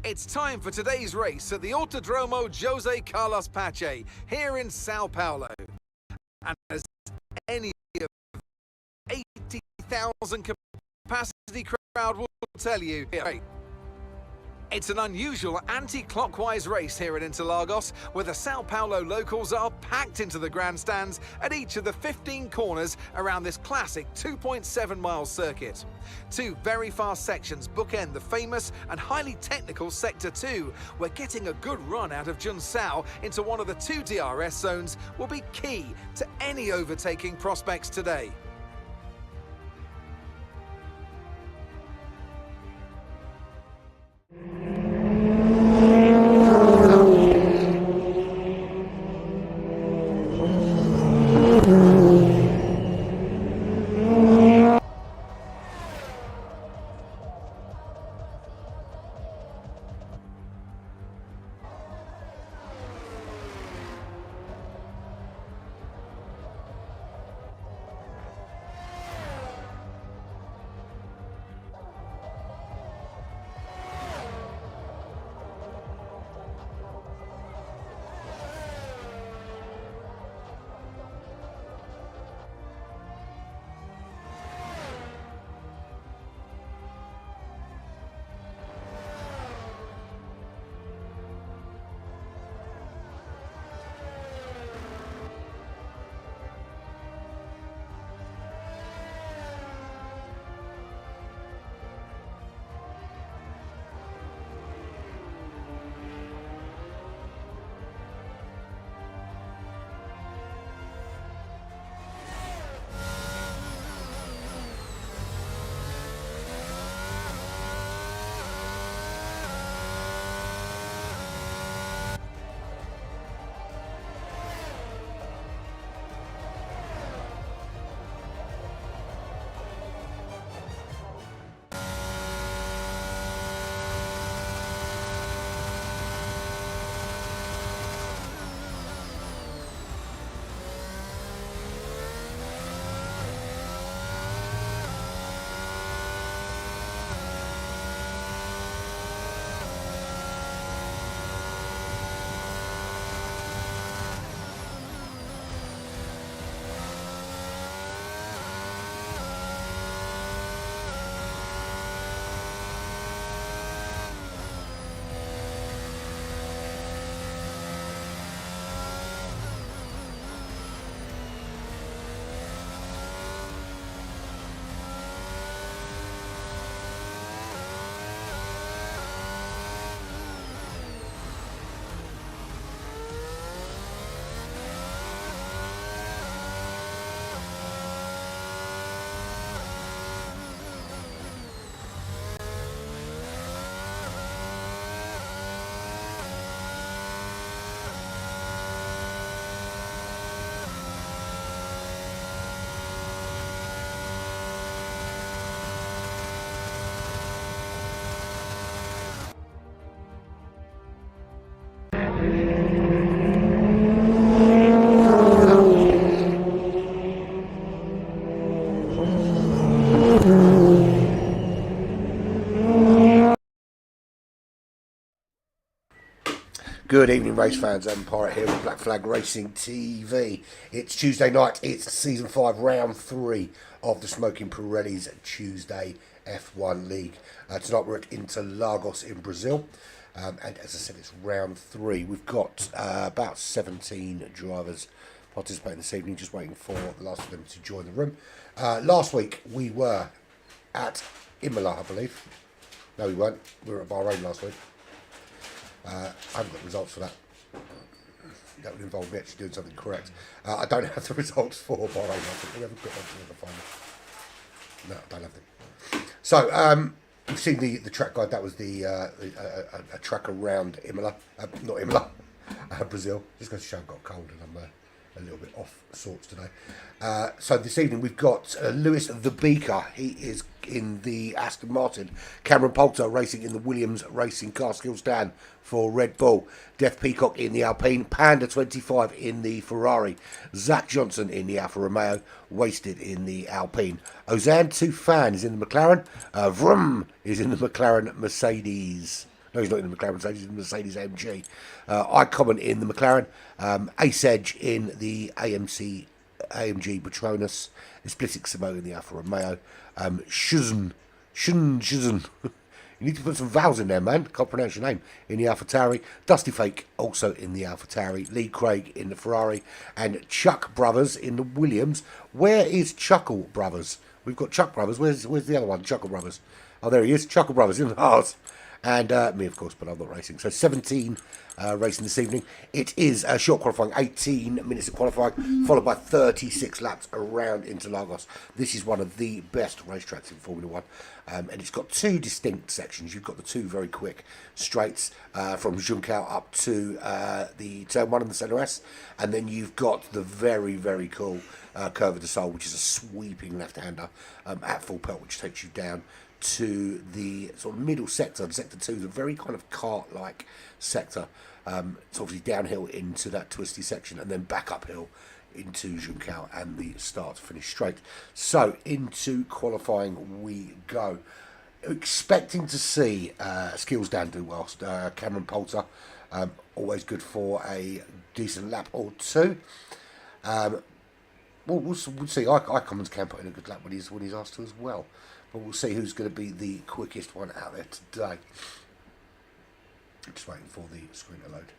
It's time for today's race at the Autodromo Jose Carlos Pache here in Sao Paulo. And as any of 80,000 capacity crowd will tell you, it's an unusual anti-clockwise race here at Interlagos, where the Sao Paulo locals are packed into the grandstands at each of the 15 corners around this classic 2.7-mile circuit. Two very fast sections bookend the famous and highly technical Sector 2, where getting a good run out of Junsao into one of the two DRS zones will be key to any overtaking prospects today. Good evening, race fans. I'm Pirate here with Black Flag Racing TV. It's Tuesday night. It's Season 5, Round 3 of the Smoking Pirellis Tuesday F1 League. Tonight we're at Interlagos in Brazil. And as I said, it's Round 3. We've got about 17 drivers participating this evening, just waiting for the last of them to join the room. Last week we were at Imola, I believe. No, we weren't. We were at Bahrain last week. I haven't got results for that. That would involve me actually doing something correct. I don't have the results for Bahrain. I think we haven't got them to the final. No, I don't have them. So, you've seen the track guide. That was a track around Imola. Not Imola, Brazil. Just going to show I've got a cold and I'm a little bit off sorts today. So this evening we've got Lewis the Beaker. He is in the Aston Martin. Cameron Poulter racing in the Williams Racing car. Skills Dan for Red Bull. Death Peacock in the Alpine. Panda 25 in the Ferrari. Zach Johnson in the Alfa Romeo. Wasted in the Alpine. Ozan Tufan is in the McLaren. Vroom is in the McLaren Mercedes. No, he's not in the McLaren stage, he's in the Mercedes AMG. iCommon in the McLaren. Ace Edge in the AMG Petronas. Explicit in the Alfa Romeo. Shuzn. You need to put some vowels in there, man. Can't pronounce your name. In the AlphaTauri. Dusty Fake also in the AlphaTauri. Lee Craig in the Ferrari. And Chuck Brothers in the Williams. Where is Chuckle Brothers? We've got Chuck Brothers. Where's the other one? Chuckle Brothers. Oh, there he is. Chuckle Brothers in the Haas. And me, of course, but I'm not racing. So 17 racing this evening. It is short qualifying, 18 minutes of qualifying, followed by 36 laps around Interlagos. This is one of the best racetracks in Formula One. And it's got two distinct sections. You've got the two very quick straights from Juncal up to the Turn 1 and the Centre S. And then you've got the very, very cool Curva de Sol, which is a sweeping left-hander at full pelt, which takes you down to the sort of middle sector. Sector 2 is a very kind of kart-like sector. It's obviously downhill into that twisty section and then back uphill into Juncal and the start to finish straight. So into qualifying we go. Expecting to see Skills Dan do well. Cameron Poulter, always good for a decent lap or two. We'll see. iCommons can put in a good lap when he's asked to as well. But we'll see who's going to be the quickest one out there today. Just waiting for the screen to load.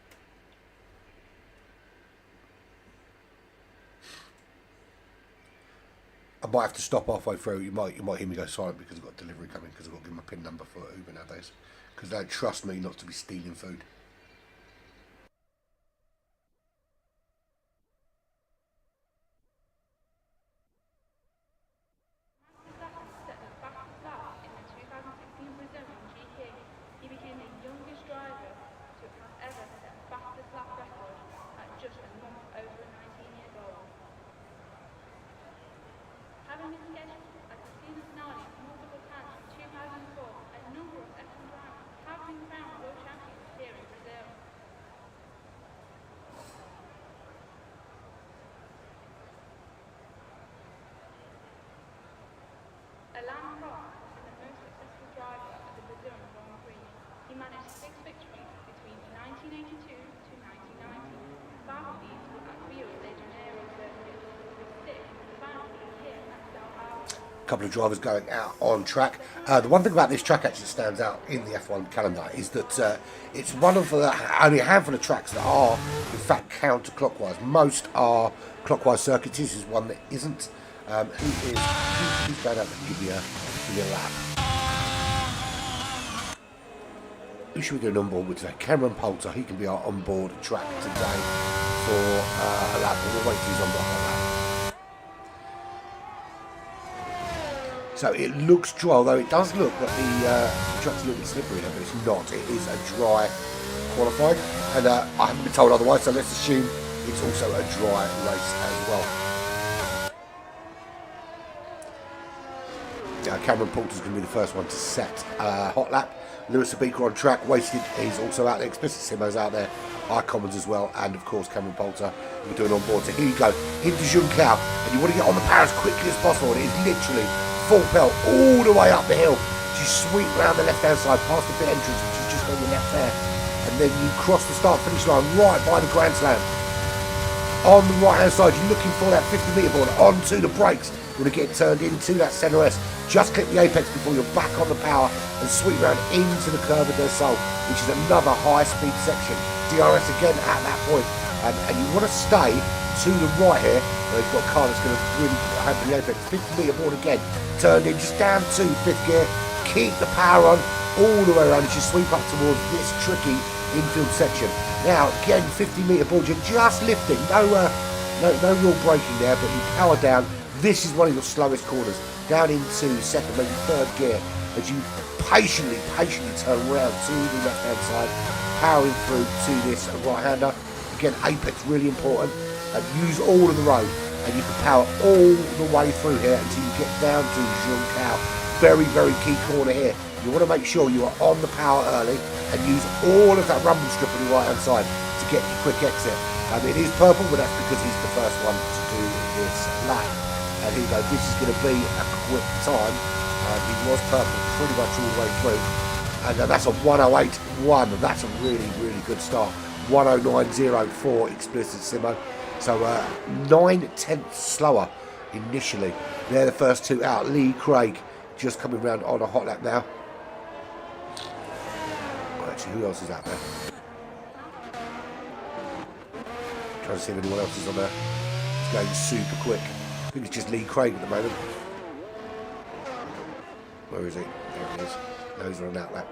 I might have to stop halfway through. You might hear me go silent because I've got delivery coming, because I've got to give my PIN number for Uber nowadays. Because they don't trust me not to be stealing food. Alain Prost is the most successful driver of the Brazilian Grand Prix. He managed 6 victories between 1982 to 1990. 5 of these were at Rio de Janeiro circuit, with 6 finally here at Sao Paulo. A couple of drivers going out on track. The one thing about this track actually stands out in the F1 calendar is that it's one of the only a handful of tracks that are in fact counterclockwise. Most are clockwise circuits. This is one that isn't. Who's going out to give you a lap? Who should we do an onboard with today? Cameron Poulter. He can be our onboard track today for a lap. We'll wait till he's on the lap. So it looks dry, although it does look that the track's a little bit slippery there, but it's not. It is a dry qualifying, and I haven't been told otherwise, so let's assume it's also a dry race as well. Cameron Poulter's going to be the first one to set hot lap. Lewis Sabika on track. Wasted, he's also out there. Explicit Simo's out there. iCommons as well. And of course Cameron Poulter will be doing on board. So here you go, into Juncal. And you want to get on the power as quickly as possible. And it is literally full pelt all the way up the hill. You sweep round the left hand side past the pit entrance, which is just on your left there. And then you cross the start finish line right by the Grand Slam. On the right hand side, you're looking for that 50 metre board onto the brakes. You want to get turned into that centre S. Just clip the apex before you're back on the power and sweep round into the Curva del Sol, which is another high speed section. DRS again at that point. And you want to stay to the right here, where you've got a car that's going to really have the apex. 50 metre board again, turned in just down to 5th gear. Keep the power on all the way around as you sweep up towards this tricky infield section. Now again, 50 metre board, you're just lifting, no real braking there, but you power down. This is one of your slowest corners, down into 2nd, maybe 3rd gear, as you patiently turn around to the left hand side, powering through to this right hander. Again, apex really important, and use all of the road, and you can power all the way through here until you get down to Juncal. Very key corner here. You want to make sure you are on the power early and use all of that rumble strip on the right hand side to get your quick exit. It is purple, but that's because he's the first one to do this lap. And here you go, this is going to be a quick time. He was purple pretty much all the way through. And that's a 108.1. That's a really, really good start. 109.04 explicit Simo. So 9/10 slower initially. They're the first two out. Lee Craig just coming round on a hot lap now. Actually, who else is out there? Trying to see if anyone else is on there. It's going super quick. I think it's just Lee Craig at the moment. Where is he? There he is. No, he's on an out lap.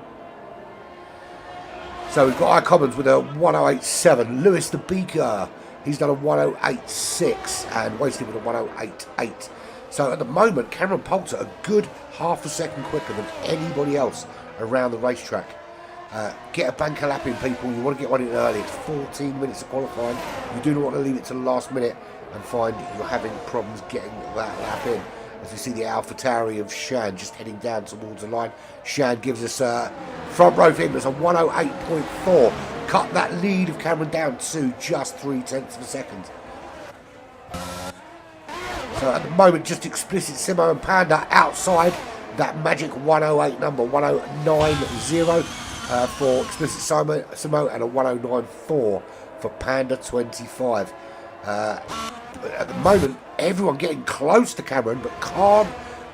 So we've got iCommons with a 108.7. Lewis the Beaker, he's done a 108.6, and Wasted with a 108.8. So at the moment, Cameron Poulter a good half a second quicker than anybody else around the racetrack. Get a banker lap in, people. You want to get one in early. It's 14 minutes of qualifying. You do not want to leave it to the last minute and find you're having problems getting that lap in. As we see the AlphaTauri of Shan just heading down towards the line. Shan gives us front row for him. It's a 108.4. Cut that lead of Cameron down to just 0.3 of a second. So at the moment, just explicit Simo and Panda outside that magic 108 number, 109.0 for explicit Simo and a 109.4 for Panda 25. At the moment, everyone getting close to Cameron, but can't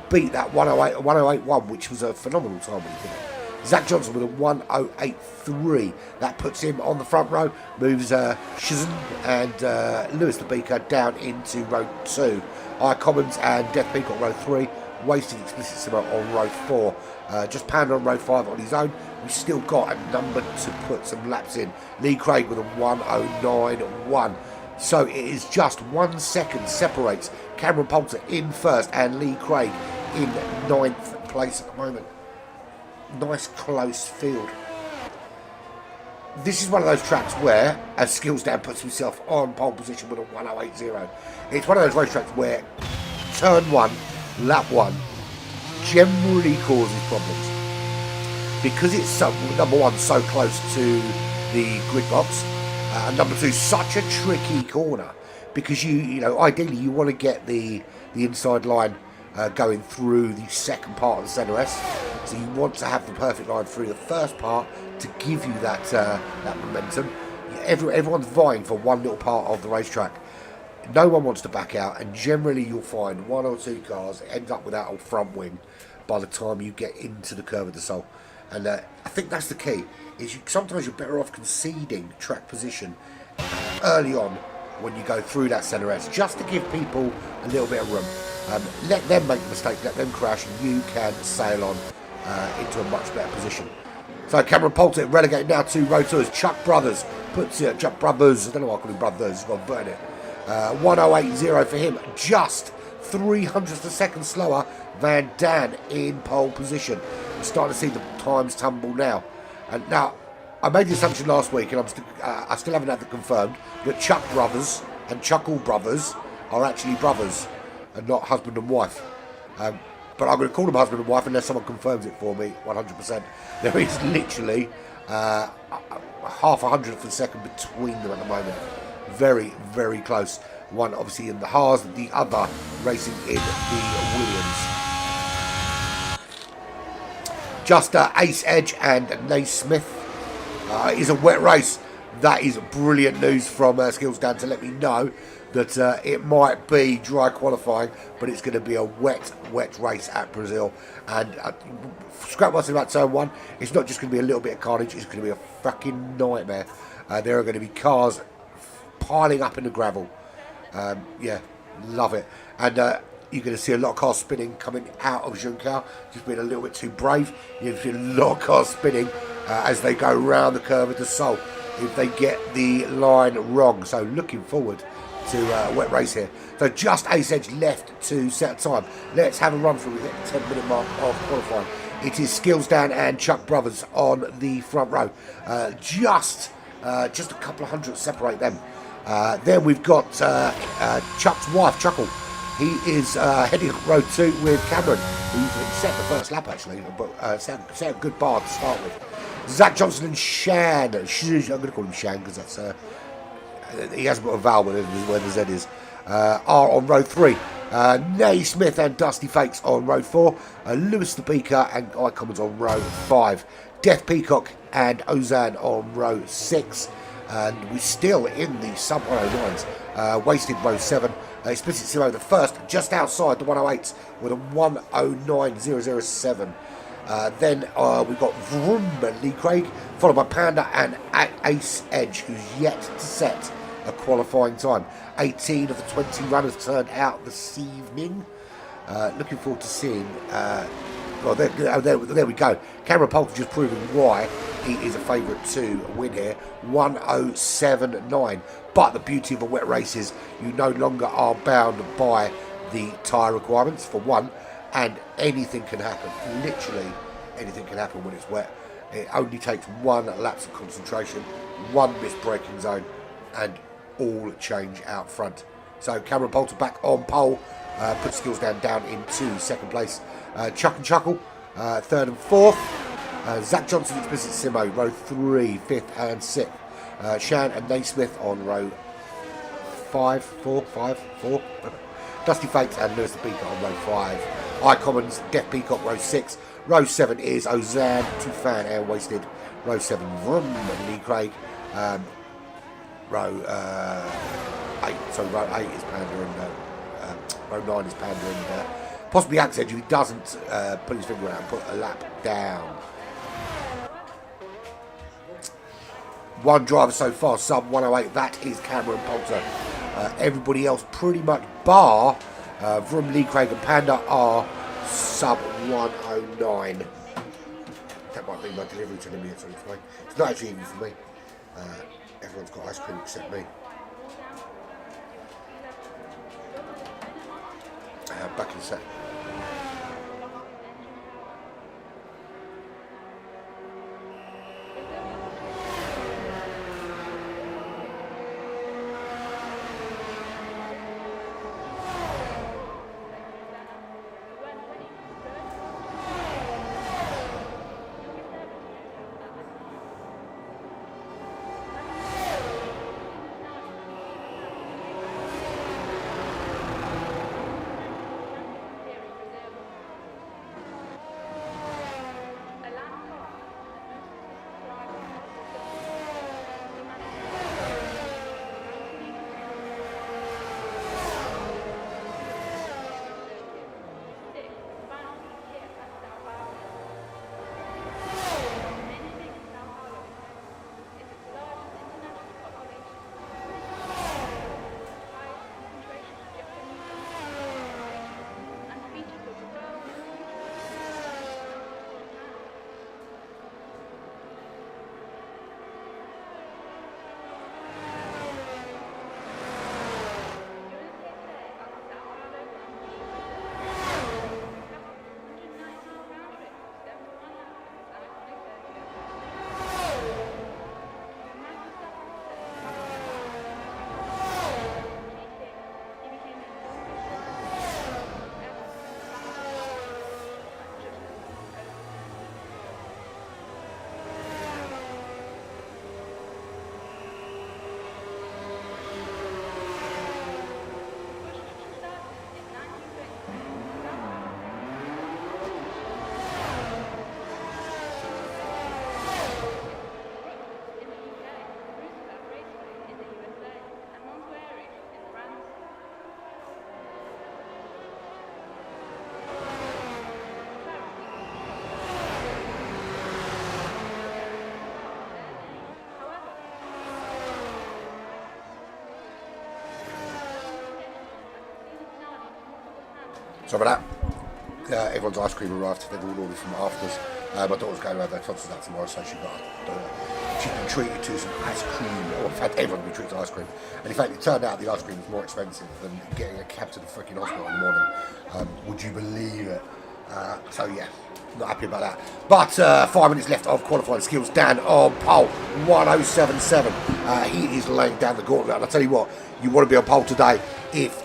beat that 108.1, which was a phenomenal time when he did it. Zach Johnson with a 108.3. That puts him on the front row, moves Shizn and Lewis the Beaker down into row 2. iCommons and Death Peacock row 3. Wasted explicit Simo on row 4. Just Panda on row 5 on his own. We've still got a number to put some laps in. Lee Craig with a 109.1. So it is just 1 second separates Cameron Poulter in first and Lee Craig in 9th place at the moment. Nice close field. This is one of those tracks where, as Skillsdown puts himself on pole position with a 108.0, it's one of those racetracks where turn 1, lap 1 generally causes problems. Because it's number 1 so close to the grid box, number 2 such a tricky corner, because you know ideally you want to get the inside line going through the second part of the centre S, so you want to have the perfect line through the first part to give you that momentum. Everyone's vying for one little part of the racetrack. No one wants to back out, and generally you'll find 1 or 2 cars end up without a front wing by the time you get into the Curve of the Soul. And I think that's the key, is sometimes you're better off conceding track position early on when you go through that centre S, just to give people a little bit of room. Let them make the mistake, let them crash, and you can sail on into a much better position. So Cameron Poulter relegated now to row 2 as Chuck Brothers puts Chuck Brothers, I don't know why I call him Brothers, he's got to burn it. 108.0 for him, just 0.03 of a second slower than Dan in pole position. We're starting to see the times tumble now. And now, I made the assumption last week, and I still haven't had it confirmed, that Chuck Brothers and Chuckle Brothers are actually brothers and not husband and wife. But I'm going to call them husband and wife unless someone confirms it for me 100%. There is literally half a hundredth of a second between them at the moment. Very, very close. One obviously in the Haas, the other racing in the Williams. Just Ace Edge and Naismith is a wet race. That is brilliant news from Skillsdown to let me know that it might be dry qualifying, but it's going to be a wet race at Brazil. And scrap what's about turn 1. It's not just going to be a little bit of carnage, it's going to be a fucking nightmare. There are going to be cars piling up in the gravel. Yeah, love it. And you're going to see a lot of cars spinning coming out of Juncker, just being a little bit too brave. You're going to see a lot of cars spinning as they go round the Curve of the Soul if they get the line wrong. So looking forward to a wet race here. So just Ace Edge left to set time. Let's have a run through the 10-minute mark of qualifying. It is Skillsdown and Chuck Brothers on the front row. Just a couple of hundred separate them. Then we've got Chuck's wife, Chuckle. He is heading up row 2 with Cameron, who's set the first lap actually, but set a good bar to start with. Zach Johnson and Shan. I'm going to call him Shan because that's he hasn't got a vowel where the Z is. Are on row 3. Naismith and Dusty Fakes on row 4. Lewis the Beaker and iCommons on row 5. Death Peacock and Ozan on row 6. And we're still in the sub 109s. Wasted row 7. Explicit Simo the first, just outside the 108s with a 109.007. Then we've got Vroom Lee Craig, followed by Panda and Ace Edge, who's yet to set a qualifying time. 18 of the 20 runners turned out this evening. Looking forward to seeing. Well, there we go. Cameron Poulter just proving why he is a favourite to win here. 107.9. But the beauty of a wet race is you no longer are bound by the tyre requirements, for one, and anything can happen. Literally anything can happen when it's wet. It only takes one lapse of concentration, one missed braking zone, and all change out front. So Cameron Poulter back on pole, put skills down into second place. Chuck and Chuckle, third and fourth. Zach Johnson, Explicit Simo, row 3, 5th and 6th. Shan and Naismith on row 4. Dusty Fakes and Lewis the Beaker on row 5. iCommons, Death Peacock, row 6. Row 7 is Ozan, Tufan, Air Wasted. Row 7, Vroom, Lee Craig. Row 8, so row 8 is Panda and row 9 is Panda and possibly Axe Edge, who doesn't put his finger out and put a lap down. One driver so far, sub 108, that is Cameron Poulter. Everybody else pretty much bar Vroom, Lee Craig and Panda are sub 109. That might be my delivery to me, it's fine. It's not actually even for me. Everyone's got ice cream except me. Back in a sec. So for that, everyone's ice cream arrived. They've all ordered from Afters. My daughter's going to have their tonsils out tomorrow, so she's been treated to some ice cream. Or in fact, everyone's been treated to ice cream. And in fact, it turned out the ice cream was more expensive than getting a cab to the freaking hospital in the morning. Would you believe it? So yeah, not happy about that. But 5 minutes left of qualifying skills. Dan on pole, 107.7. He is laying down the gauntlet. And I tell you what, you want to be on pole today if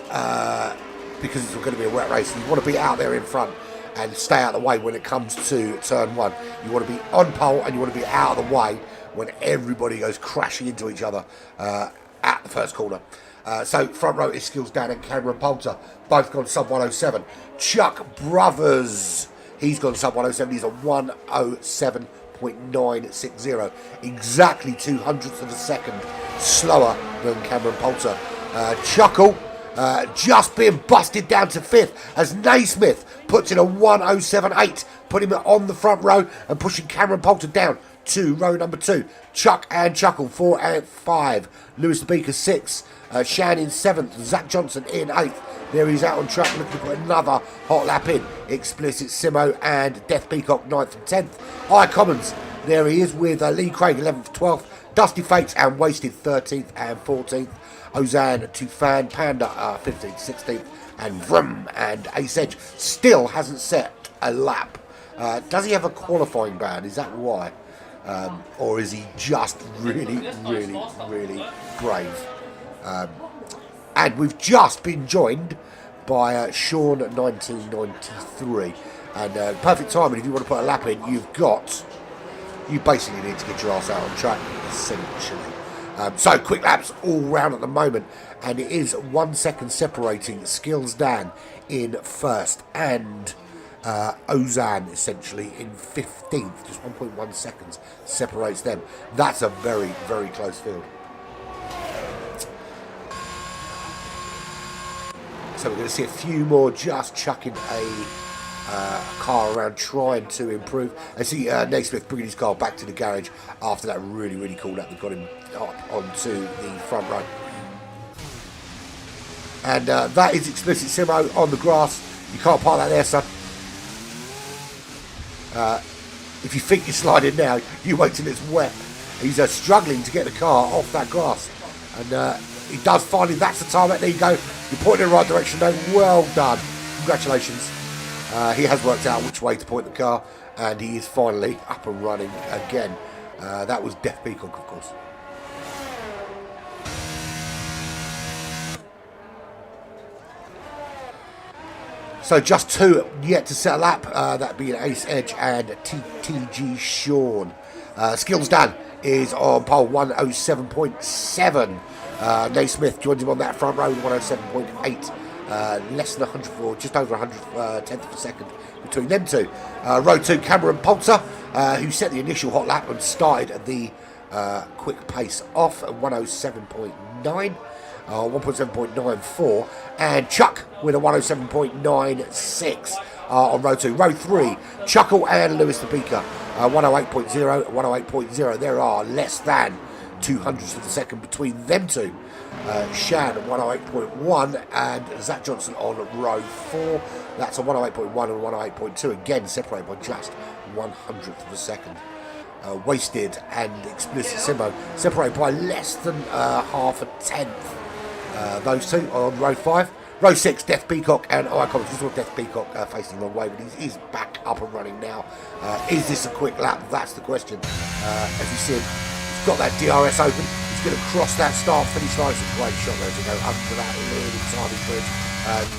because it's going to be a wet race. You want to be out there in front and stay out of the way when it comes to turn 1. You want to be on pole and you want to be out of the way when everybody goes crashing into each other at the first corner. So front row is skills Dan and Cameron Poulter, both gone sub 107. Chuck Brothers, he's gone sub 107. He's a 107.9. 108.960. Exactly 200ths of a second slower than Cameron Poulter. Chuckle just being busted down to 5th as Naismith puts in a 107.8, putting him on the front row and pushing Cameron Poulter down to row number 2. Chuck and Chuckle 4 and 5. Lewis the Beaker 6. Shan in 7th. Zach Johnson in 8th. There he's out on track looking to put another hot lap in. Explicit Simo and Death Peacock 9th and 10th. I Commons, there he is with Lee Craig 11th, 12th. Dusty Fates and Wasted 13th and 14th. Ozan Tufan Panda 15th, 16th. And Vroom and Ace Edge still hasn't set a lap. Does he have a qualifying ban? Is that why? Or is he just really brave? And we've just been joined by Sean 1993. And perfect timing if you want to put a lap in. You basically need to get your ass out on track, essentially. So quick laps all round at the moment, and it is 1 second separating Skills Dan in 1st and Ozan essentially in 15th. Just 1.1 seconds separates them. That's a very close field. So we're going to see a few more just chucking a car around trying to improve. I see Naismith bringing his car back to the garage after that really cool lap that got him up onto the front row. And that is Explicit Simo on the grass. You can't park that there, son. If you think you're sliding now, you wait till it's wet. He's struggling to get the car off that grass. And he does finally, that's the time. There you go. You're pointing in the right direction, though. Well done. Congratulations. He has worked out which way to point the car, and he is finally up and running again. That was Death Peacock, of course. So just 2 yet to set a lap, that being Ace Edge and TTG Sean. Skills Dan is on pole 107.7. Naismith joins him on that front row with 107.8. Less than 100 or just over 100 tenth of a second between them two. Row 2, Cameron Poulter, who set the initial hot lap and started the quick pace off at 107.9. 1.7.94, and Chuck with a 107.96 on row 2. Row 3, Chuckle and Lewis the Beaker, 108.0, 108.0. There are less than 200ths of a second between them two. Shan at 108.1 and Zach Johnson on row 4. That's a 108.1 and 108.2, again separated by just 100th of a second. Wasted and Explicit Simo separated by less than half a tenth. Those two on row 5. Row 6, Death Peacock and I can't just Death Peacock facing the wrong way, but he's back up and running now. Is this a quick lap? That's the question. As you see, he's got that DRS open. He's going to cross that start-finish line. It's a great shot there to go under that little tiny bridge.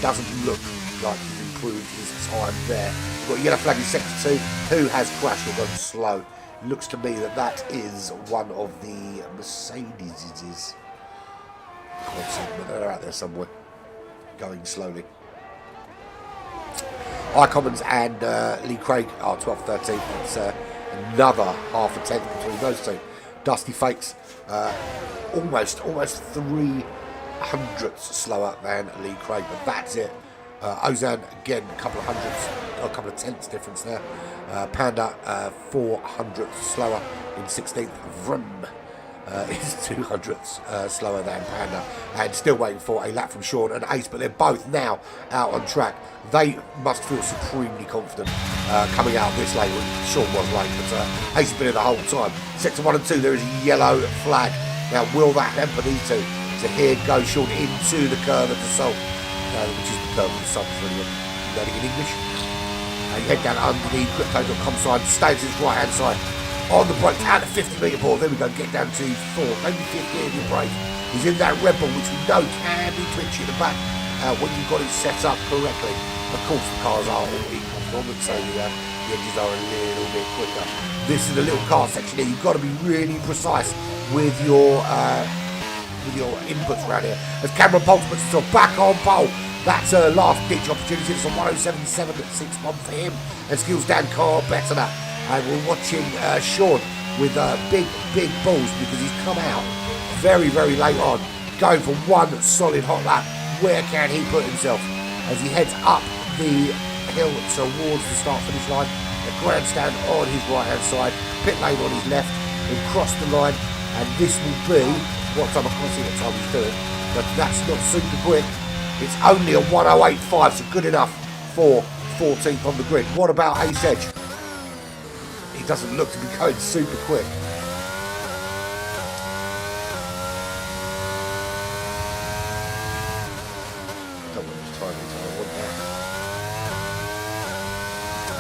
Doesn't look like he's improved his time there. Got a yellow flag in sector 2. Who has crashed or gone slow? Looks to me that is one of the Mercedes'. They're out there somewhere, going slowly. Commons and Lee Craig are 12th, 13th. It's another half a tenth between those two. Dusty Fates, almost 300ths slower than Lee Craig, but that's it. Ozan again, a couple of tenths difference there. Panda 400ths slower in 16th. Vroom is 200ths slower than Panda, and still waiting for a lap from Sean and Ace, but they're both now out on track. They must feel supremely confident coming out this late. Sean was late, but Ace has been in the whole time. Sector 1 and 2, there is a yellow flag. Now, will that hamper these two? So here goes Sean into the curve of the salt, which is the curve of the salt for anyone learning in English. You head down underneath crypto.com side, stays his right hand side. On the brakes, out of 50 metre ball. There we go, get down to 4, maybe 50 if you brake. He's in that Red Bull, which we know can be twitchy at the back when you've got it set up correctly. Of course, the cars are all equal performance, so the edges are a little bit quicker. This is the little car section here. You've got to be really precise with your inputs around here. As Cameron Poulter puts himself back on pole. That's a last ditch opportunity. It's a 107.7 at 6-1 for him. And Skills Dan can't better that. And we're watching Sean with big balls because he's come out very, very late on, going for one solid hot lap. Where can he put himself as he heads up the hill towards the start-finish line? The grandstand on his right-hand side, pit lane on his left, and cross the line. And this will be what time, I can't see what time he's doing, but that's not super quick. It's only a 1:08.5, so good enough for 14th on the grid. What about Ace Edge? He doesn't look to be going super quick.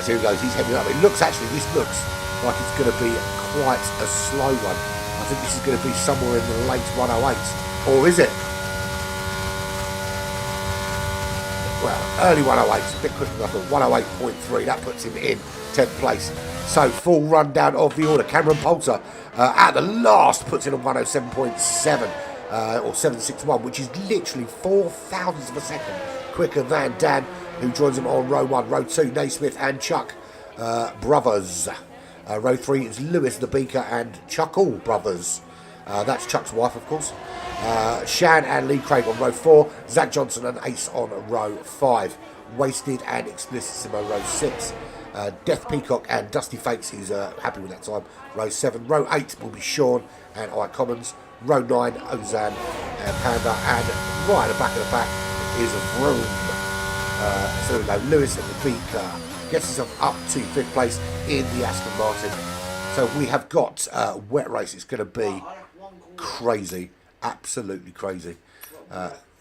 Here he goes, he's heading up. This looks like it's going to be quite a slow one. I think this is going to be somewhere in the late 1:08s. Or is it? Well, early 1:08s, a bit quicker than I thought. 1:08.3, that puts him in 10th place. So, full rundown of the order. Cameron Poulter at the last puts in a 1:07.7 or 7:61, which is literally 4 thousandths of a second quicker than Dan, who joins him on row 1. Row 2, Naismith and Chuck brothers. Row 3 is Lewis the Beaker and Chuckle brothers. That's Chuck's wife, of course. Shan and Lee Craig on row 4. Zach Johnson and Ace on row 5. Wasted and Explicitissimo row 6. Death Peacock and Dusty Fakes, he's happy with that time, row 7. Row 8 will be Sean and I Commons. Row 9, Ozan and Panda. And right at the back of the pack is Vroom. So we go, Lewis and the Beaker gets himself up to 5th place in the Aston Martin. So we have got wet race. It's going to be crazy, absolutely crazy.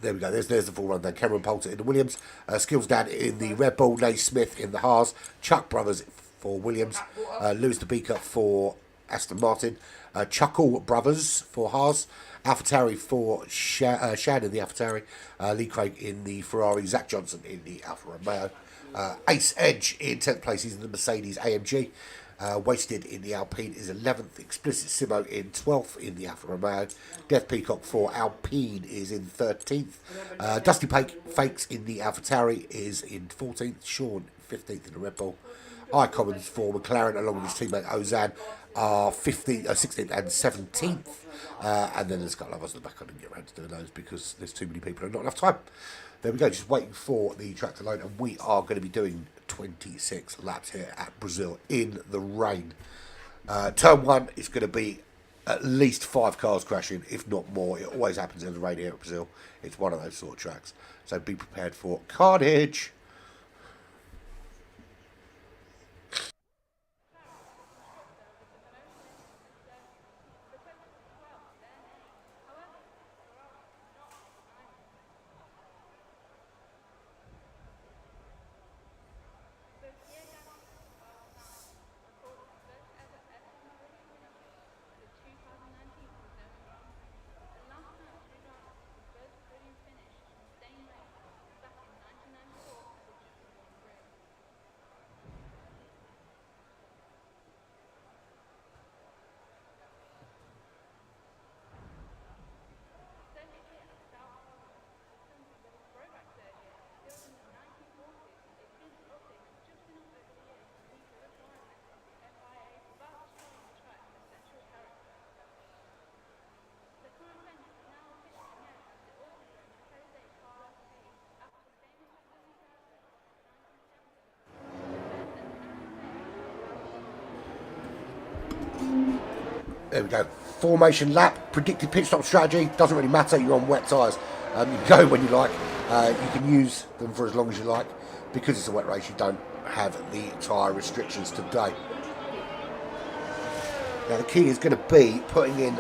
There we go, there's the full rundown. Cameron Poulter in the Williams, Skills Dan in the Red Bull, Nace Smith in the Haas, Chuck Brothers for Williams, Lewis the Beaker for Aston Martin, Chuckle Brothers for Haas, AlphaTauri for Shan in the AlphaTauri, Lee Craig in the Ferrari, Zach Johnson in the Alfa Romeo, Ace Edge in 10th place, he's in the Mercedes AMG, Wasted in the Alpine is 11th, Explicitissimo in 12th in the Alfa Romeo, Death Peacock for Alpine is in 13th, Dusty Fakes in the AlphaTauri is in 14th, Sean 15th in the Red Bull, iCommons for McLaren along with his teammate Ozan are 16th and 17th, and then there's a couple of others in the back. I didn't get around to doing those because there's too many people and not enough time. There we go, just waiting for the track to load, and we are going to be doing 26 laps here at Brazil in the rain. Turn 1 is going to be at least 5 cars crashing, if not more. It always happens in the rain here at Brazil. It's one of those sort of tracks, so be prepared for carnage. There we go. Formation lap, predicted pit stop strategy. Doesn't really matter. You're on wet tyres. You can go when you like. You can use them for as long as you like. Because it's a wet race, you don't have the tyre restrictions today. Now the key is going to be putting in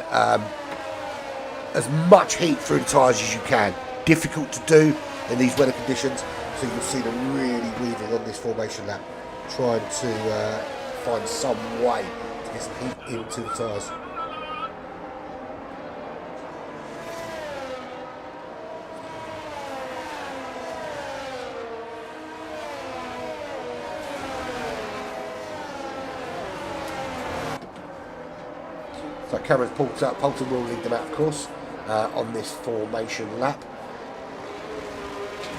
as much heat through the tyres as you can. Difficult to do in these weather conditions. So you can see them really weaving on this formation lap, trying to find some way to get some heat into the tyres. So Cameron's Poulter will lead them out, of course, on this formation lap.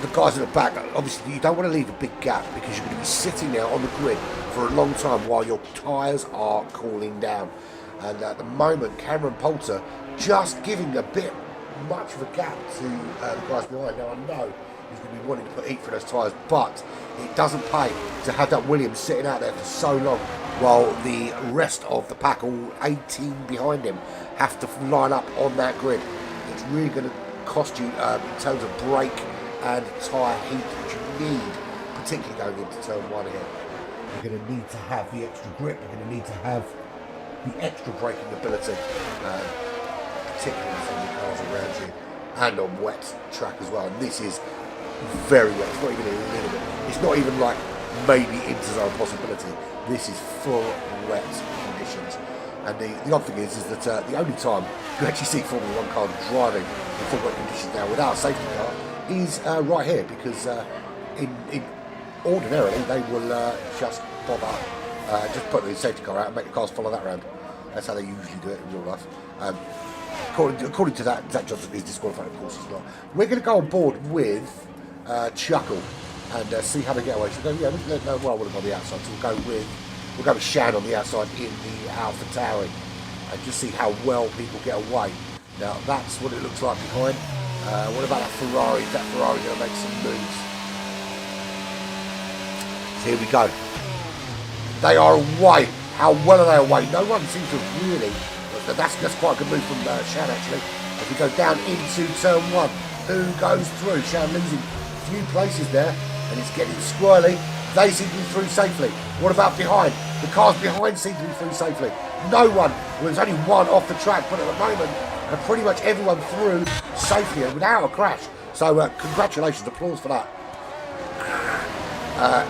The guys at the back, obviously you don't want to leave a big gap because you're going to be sitting there on the grid for for a long time while your tyres are cooling down. And at the moment, Cameron Poulter just giving a bit much of a gap to the guys behind. Now I know he's going to be wanting to put heat for those tyres, but it doesn't pay to have that Williams sitting out there for so long while the rest of the pack, all 18 behind him, have to line up on that grid. It's really going to cost you in terms of brake and tyre heat, which you need, particularly going into turn 1 here. You're going to need to have the extra grip, you're going to need to have the extra braking ability, particularly with some of the cars around you, and on wet track as well. And this is very wet. It's not even a little bit. It's not even like maybe into zone possibility. This is full wet conditions. And the odd thing is that the only time you actually see Formula 1 cars driving in full wet conditions now without a safety car is right here, because in ordinarily they will just bob up, just put the safety car out and make the cars follow that round. That's how they usually do it in real life. According to that, Zach Johnson is disqualified. Of course he's not. We're going to go on board with Chuckle and see how they get away. So we'll go, yeah, well, I want to go on the outside. So we'll go with Shan on the outside in the AlphaTauri and just see how well people get away. Now that's what it looks like behind. What about that Ferrari? Is that Ferrari going to make some moves? So here we go. They are away. How well are they away? No one seems to really. That's quite a good move from Shan actually. If we go down into turn 1, who goes through? Shan losing a few places there, and it's getting squirrely. They seem to be through safely. What about behind? The cars behind seem to be through safely. No one. Well, there's only one off the track, but at the moment, pretty much everyone through safely and without a crash. So congratulations, applause for that.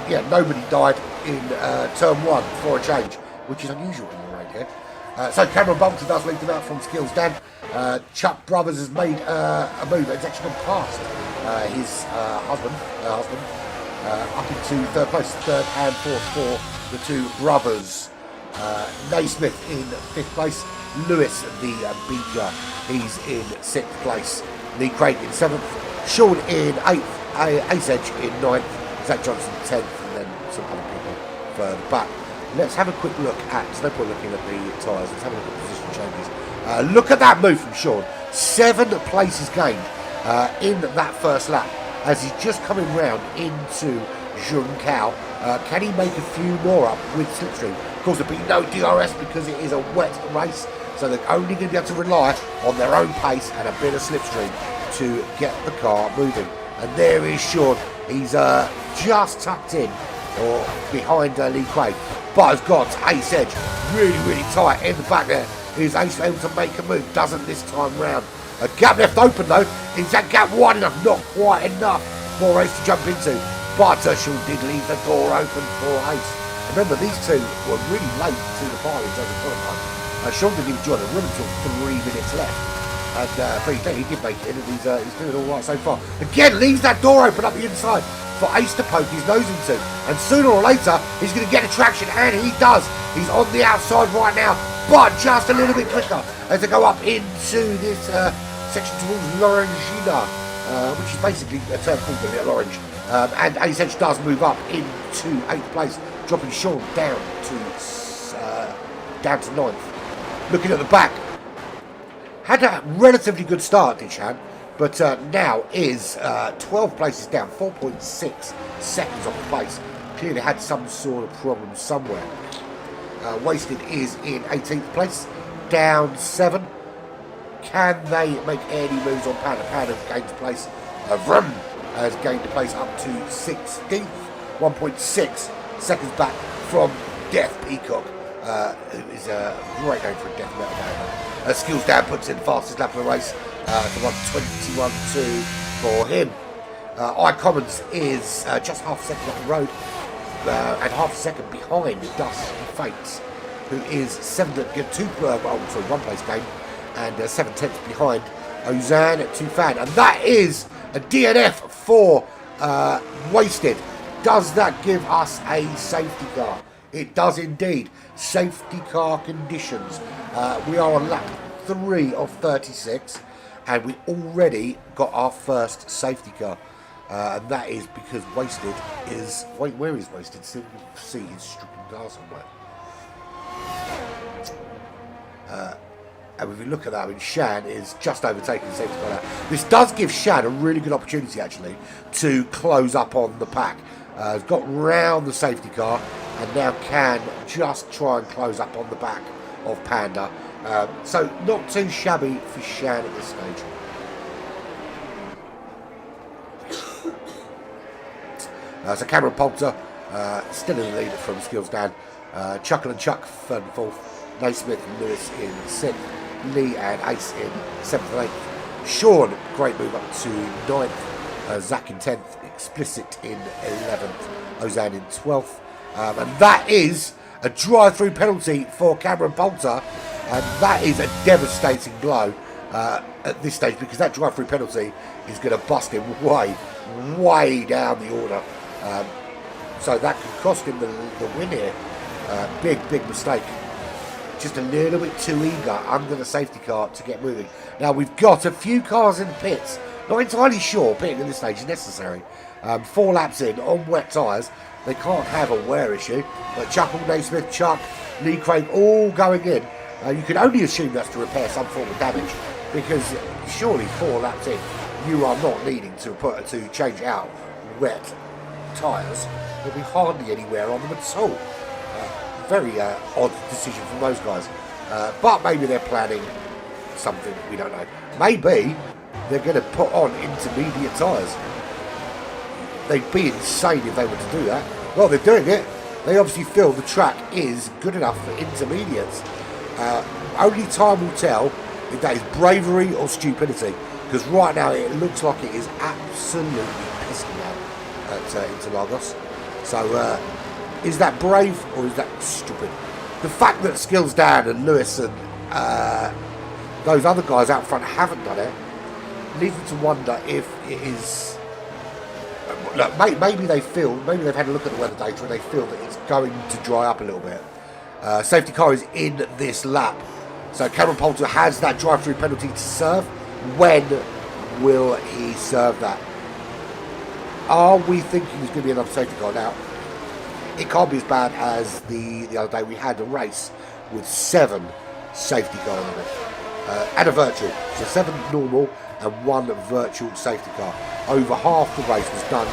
Yeah, nobody died in turn 1 for a change, which is unusual right here. So Cameron Bolton does lead them out from skills down. Chuck Brothers has made a move. It's actually gone past his husband up into third place, third and fourth for the two brothers. Naismith in 5th place. Lewis the Beaker, he's in 6th place. Lee Craig in 7th. Sean in 8th. Ace Edge in 9th. Zach Johnson 10th, and then some other people further back. Let's have a quick look at, there's no point looking at the tyres, let's have a look at position changes. Look at that move from Sean. 7 places gained in that first lap as he's just coming round into Junção. Can he make a few more up with slipstream? Of course, there'll be no DRS because it is a wet race, so they're only going to be able to rely on their own pace and a bit of slipstream to get the car moving. And there is Sean. He's just tucked in or behind Lee Craig, but has got Ace Edge really, really tight in the back there. Is Ace able to make a move? Doesn't this time round. A gap left open though. Is that gap wide enough? Not quite enough for Ace to jump into. But Sean did leave the door open for Ace. Remember, these two were really late to the party in terms of qualifying. Sean didn't even join the room until 3 minutes left. And but he did make it in, and he's doing all right so far. Again, leaves that door open up the inside for Ace to poke his nose into. And sooner or later, he's going to get a traction, and he does. He's on the outside right now, but just a little bit quicker as they go up into this section towards Lorangina, which is basically a turn called the Little Orange. And Ace Edge does move up into 8th place, dropping Sean down to 9th. Looking at the back, had a relatively good start, did Shan, but now is 12 places down, 4.6 seconds off the place. Clearly had some sort of problem somewhere. Wasted is in 18th place, down 7. Can they make any moves on Pound? Pound has gained place. Vroom has gained the place up to 16th, 1.6 seconds back from Death Peacock, who is a great name for a death metal band. Skills Down puts in the fastest lap of the race to run 21.2 for him. iCommons is just half a second off the road and half a second behind Dust Fates, who is 1 place gain and 7/10 behind Ozan Tufan. And that is a DNF for Wasted. Does that give us a safety car? It does indeed. Safety car conditions. We are on lap 3 of 36, and we already got our first safety car. and that is because Wasted is... Wait, where is Wasted? See his stricken glass somewhere. And if you look at that, I mean, Shan is just overtaking the safety car now. This does give Shan a really good opportunity, actually, to close up on the pack. Has got round the safety car and now can just try and close up on the back of Panda. So not too shabby for Shan at this stage. So Cameron Poulter still in the lead from Skills Dan. Chuckle and Chuck third and fourth. Naismith and Lewis in sixth. Lee and Ace in 7th and 8th. Sean, great move up to 9th. Zach in 10th. Explicit in 11th. Ozan in 12th. And that is a drive-through penalty for Cameron Poulter. And that is a devastating blow at this stage, because that drive-through penalty is going to bust him way down the order. So that could cost him the win here. Big mistake. Just a little bit too eager under the safety car to get moving. Now we've got a few cars in the pits. Not entirely sure pitting at this stage is necessary. 4 laps in on wet tyres. They can't have a wear issue. But Chuckle, Naismith, Chuck, Lee Craig all going in. You can only assume that's to repair some form of damage, because surely 4 laps in you are not needing to change out wet tyres. There'll be hardly any wear on them at all. Very odd decision from those guys, but maybe they're planning something we don't know. Maybe they're going to put on intermediate tyres. They'd be insane if they were to do that. Well, they're doing it. They obviously feel the track is good enough for intermediates. Only time will tell if that is bravery or stupidity, because right now it looks like it is absolutely pissing out at Interlagos. So is that brave or is that stupid? The fact that Skills Dan and Lewis and those other guys out front haven't done it leads me to wonder if it is... Look, maybe they've had a look at the weather data and they feel that it's going to dry up a little bit. Safety car is in this lap. So Cameron Poulter has that drive-through penalty to serve. When will he serve that? Are we thinking there's going to be another safety car now? It can't be as bad as the other day. We had a race with 7 safety cars in it. And a virtual. So 7 normal and 1 virtual safety car. Over half the race was done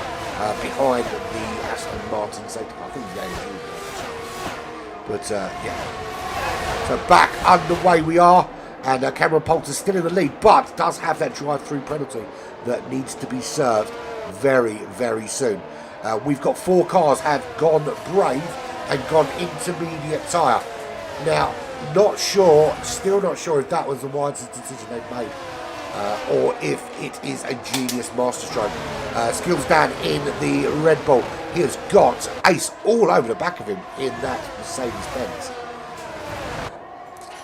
behind the Aston Martin safety car. I think it was the AMG. But yeah. So back underway we are. And Cameron Poulter's still in the lead, but does have that drive-through penalty that needs to be served very, very soon. We've got 4 cars have gone brave and gone intermediate tyre. Now, still not sure if that was the wisest decision they've made, or if it is a genius masterstroke. Skills Dan in the Red Bull. He has got Ace all over the back of him in that Mercedes-Benz.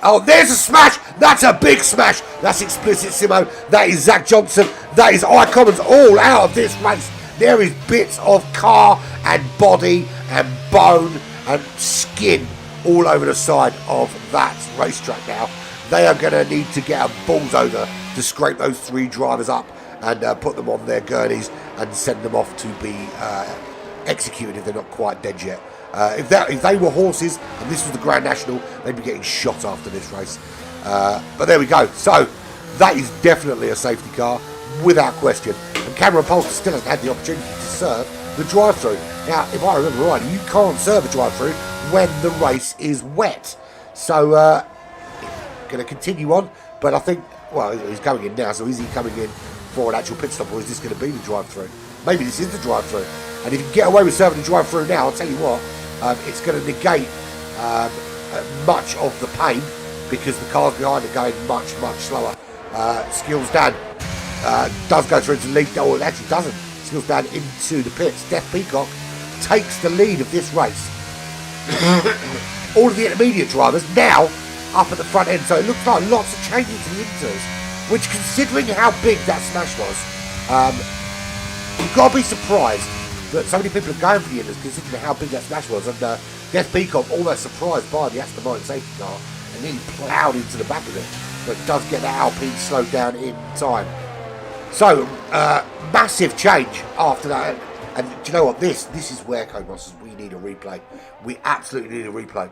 Oh, there's a smash! That's a big smash! That's Explicit Simo. That is Zach Johnson. That is iCommons all out of this race. There is bits of car and body and bone and skin all over the side of that racetrack now. They are going to need to get a bulldozer to scrape those 3 drivers up and put them on their gurneys and send them off to be executed if they're not quite dead yet. If they were horses and this was the Grand National, they'd be getting shot after this race. But there we go. So that is definitely a safety car, without question. And Cameron Poulter still hasn't had the opportunity to serve the drive-through. Now, if I remember right, you can't serve a drive-through when the race is wet. So, going to continue on. But I think, well, he's coming in now. So is he coming in for an actual pit stop, or is this going to be the drive-through? Maybe this is the drive-through. And if you can get away with serving the drive-through now, I'll tell you what, it's going to negate much of the pain, because the cars behind are going much slower. Skills Dan does go through into the lead. Oh, it actually doesn't. Skills Dan into the pits. Death Peacock takes the lead of this race. All of the intermediate drivers now up at the front end, so it looks like lots of changes to the inters, which, considering how big that smash was, you've got to be surprised that so many people are going for the inters, considering how big that smash was. And Death Peacock almost surprised by the Aston Martin safety car and nearly ploughed into the back of it, but does get that Alpine slowed down in time. So, massive change after that. And do you know what? This is where Codemasters, we need a replay. We absolutely need a replay.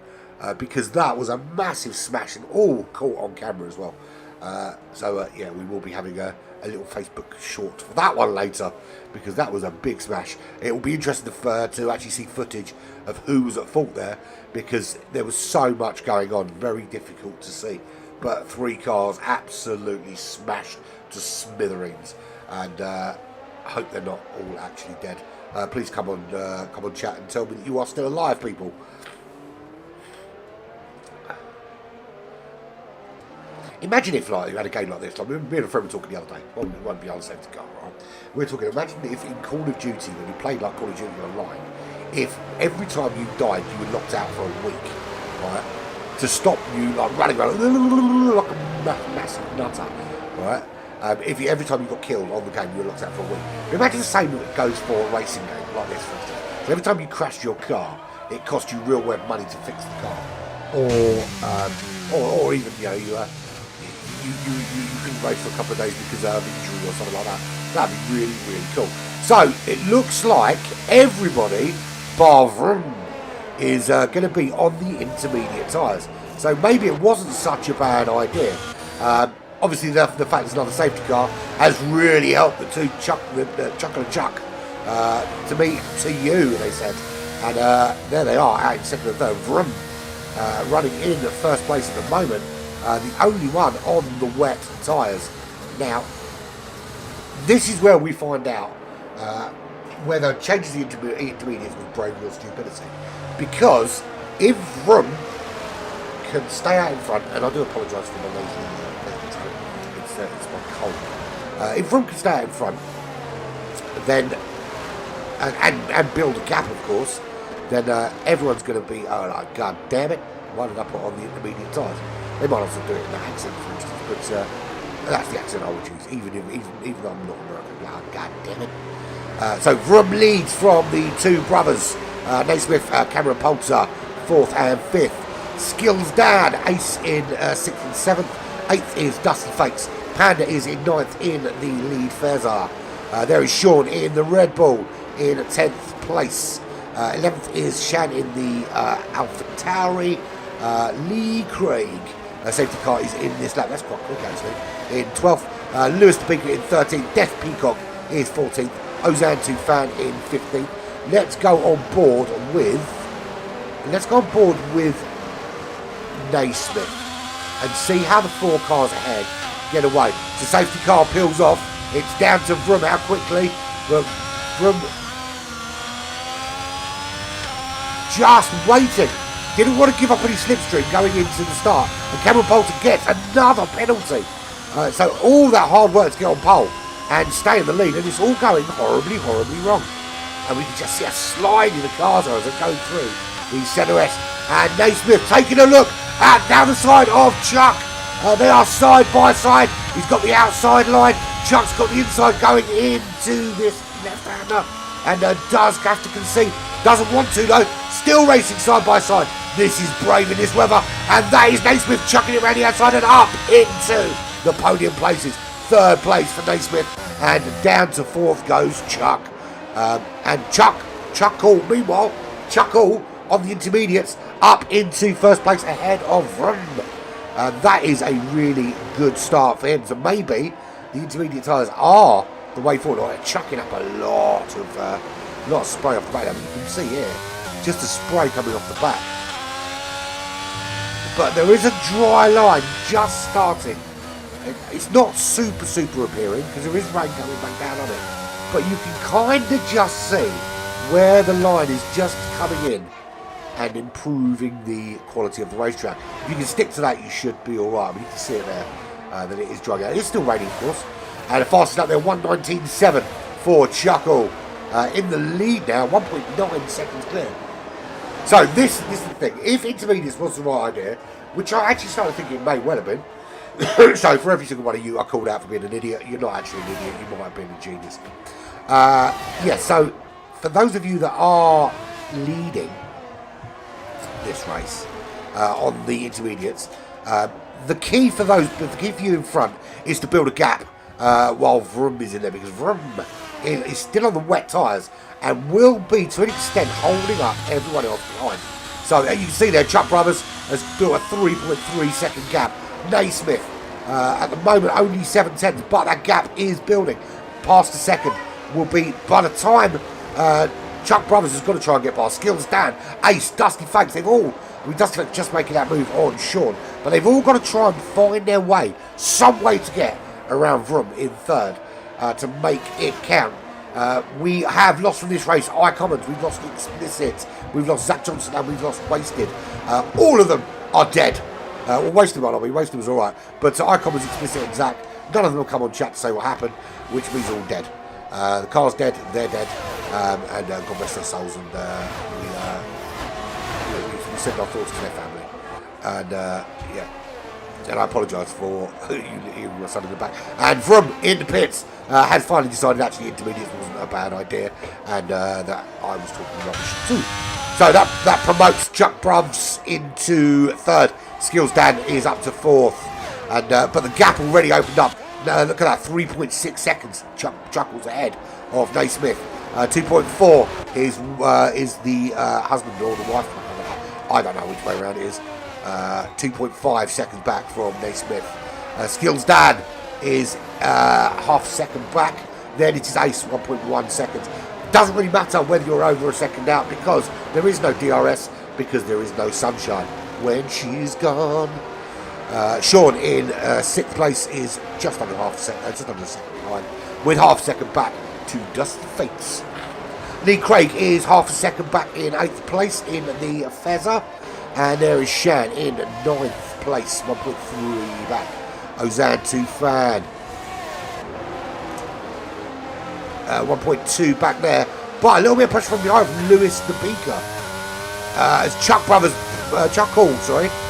Because that was a massive smash and all caught on camera as well. Yeah, we will be having a little Facebook short for that one later, because that was a big smash. It will be interesting to actually see footage of who was at fault there, because there was so much going on, very difficult to see. But 3 cars absolutely smashed to smithereens, and I hope they're not all actually dead. Please come on chat and tell me that you are still alive, people. Imagine if, like, you had a game like this. Like, me and a friend were talking the other day. Won't be on safety car, right? We were talking. Imagine if in Call of Duty, when you played like Call of Duty online, if every time you died, you were locked out for a week, right? To stop you like running around like a massive nutter, right? If every time you got killed on the game, you were locked out for a week. But imagine the same goes for a racing game like this, for instance. So every time you crashed your car, it cost you real world money to fix the car, or even you couldn't race for a couple of days because of injury or something like that. That'd be really, really cool. So it looks like everybody, bar Vroom, is going to be on the intermediate tyres. So maybe it wasn't such a bad idea. Obviously, the fact it's not a safety car has really helped the two Chuck and Chuck. To me, to you, they said. And there they are, out in second and third. Vroom, running in the first place at the moment. The only one on the wet tyres. Now, this is where we find out whether changes the intermediates was bravery or stupidity. Because if Vroom can stay out in front, and I do apologise for my lazy it's my cold. If Vroom can stay out in front, then and build a gap, of course, then everyone's going to be, oh, like, God damn it, why did I put on the intermediate tyres? They might also do it in that accent, for instance, but that's the accent I would choose, even though I'm not American. God damn it. So Vroom leads from the two brothers, Naismith, Cameron Poulter, 4th and 5th. Skills Dad, Ace in 6th and 7th. 8th is Dusty Fakes. Panda is in 9th in the lead Fezar. There is Sean in the Red Bull in 10th place. 11th is Shan in the Alpha Tauri. Lee Craig, safety car, is in this lap. That's quite quick, actually. In 12th, Lewis the Beaker in 13th. Death Peacock is 14th. Ozan Tufan in 15th. Let's go on board with Naismith and see how the 4 cars ahead get away. The safety car peels off. It's down to Vroom. How quickly? Vroom just waiting. Didn't want to give up any slipstream going into the start. And Cameron Poulter gets another penalty. So all that hard work to get on pole and stay in the lead, and it's all going horribly, horribly wrong. And we can just see a slide in the cars as they're going through the centre S. And Naismith taking a look at down the side of Chuck. They are side by side. He's got the outside line. Chuck's got the inside going into this left-hander. And does have to concede. Doesn't want to, though. Still racing side by side. This is brave in this weather. And that is Naismith chucking it around the outside and up into the podium places. 3rd place for Naismith. And down to 4th goes Chuck. And Chuck Hall, meanwhile, Chuck Hall on the intermediates up into 1st place ahead of Vroom. That is a really good start for him. So maybe the intermediate tyres are the way forward. They're chucking up a lot of spray off the back. I mean, you can see here, just the spray coming off the back. But there is a dry line just starting. It's not super appearing because there is rain coming back down on it. But you can kind of just see where the line is just coming in and improving the quality of the racetrack. If you can stick to that, you should be alright. I mean, you can see it there, that it is drying out. It's still raining, of course. And the fastest up there, 1:19.7 for Chuckle. In the lead now, 1.9 seconds clear. So this is the thing. If intermediates was the right idea, which I actually started thinking it may well have been. So for every single one of you I called out for being an idiot, you're not actually an idiot, you might have been a genius. So for those of you that are leading this race on the intermediates, the key for you in front is to build a gap while Vroom is in there, because Vroom is still on the wet tyres and will be, to an extent, holding up everyone else behind. So you can see there, Chuck Brothers has built a 3.3 second gap. Naismith, at the moment, only 7 tenths, but that gap is building. Past the second will be, by the time Chuck Brothers has got to try and get past. Skills Dan, Ace, Dusty Fakes, they've all, Dusty Fakes just making that move on Sean, but they've all got to try and find their way, some way to get around Vroom in third to make it count. We have lost from this race iCommons, we've lost Explicit, we've lost Zach Johnson, and we've lost Wasted. All of them are dead. Well, Wasted might not be, Wasted was alright, but iCommons, Explicit, and Zach, none of them will come on chat to say what happened, which means they're all dead. The car's dead, they're dead, and God bless their souls, and we send our thoughts to their family. And yeah, and I apologise for you were son in the back. And Vroom in the pits had finally decided actually intermediates wasn't a bad idea, and that I was talking rubbish too. So that promotes Chuck Bruvs into third. Skills Dan is up to fourth, and but the gap already opened up. Look at that, 3.6 seconds. Chuckles ahead of Naismith. 2.4 is the husband or the wife. I don't know which way around it is. 2.5 seconds back from Naismith. Skills Dan is half a second back. Then it is Ace, 1.1 seconds. Doesn't really matter whether you're over a second out because there is no DRS, because there is no sunshine when she's gone. Sean in 6th place is just under half a second, just under a second behind, with half a second back to Dusty Fakes. Lee Craig is half a second back in 8th place in the Fezzer, and there is Shan in 9th place, 1.3 back. Ozan Tufan, 1.2 back there, but a little bit of pressure from behind from Lewis the Beaker. As Chuck Hall,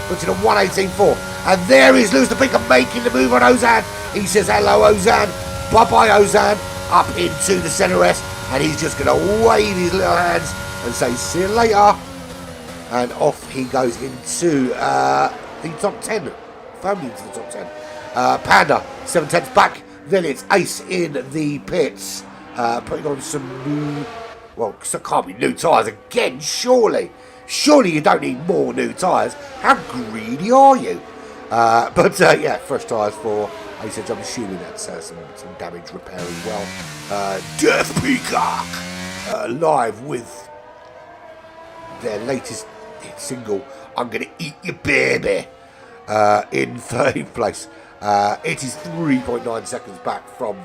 puts it on 118.4. And there is Lewis the Beaker making the move on Ozan. He says hello Ozan, bye-bye Ozan, up into the centre rest, and he's just going to wave his little hands and say see you later. And off he goes into the top 10, firmly into the top 10. Panda, 7 tenths back. Then it's Ace in the pits, putting on some new, well, it can't be new tyres again, surely. Surely you don't need more new tyres. How greedy are you? But yeah, fresh tyres for Ace. I'm assuming that's some damage repairing well. Death Peacock live with their latest hit single, I'm Gonna Eat Your Baby, in 13th place. It is 3.9 seconds back from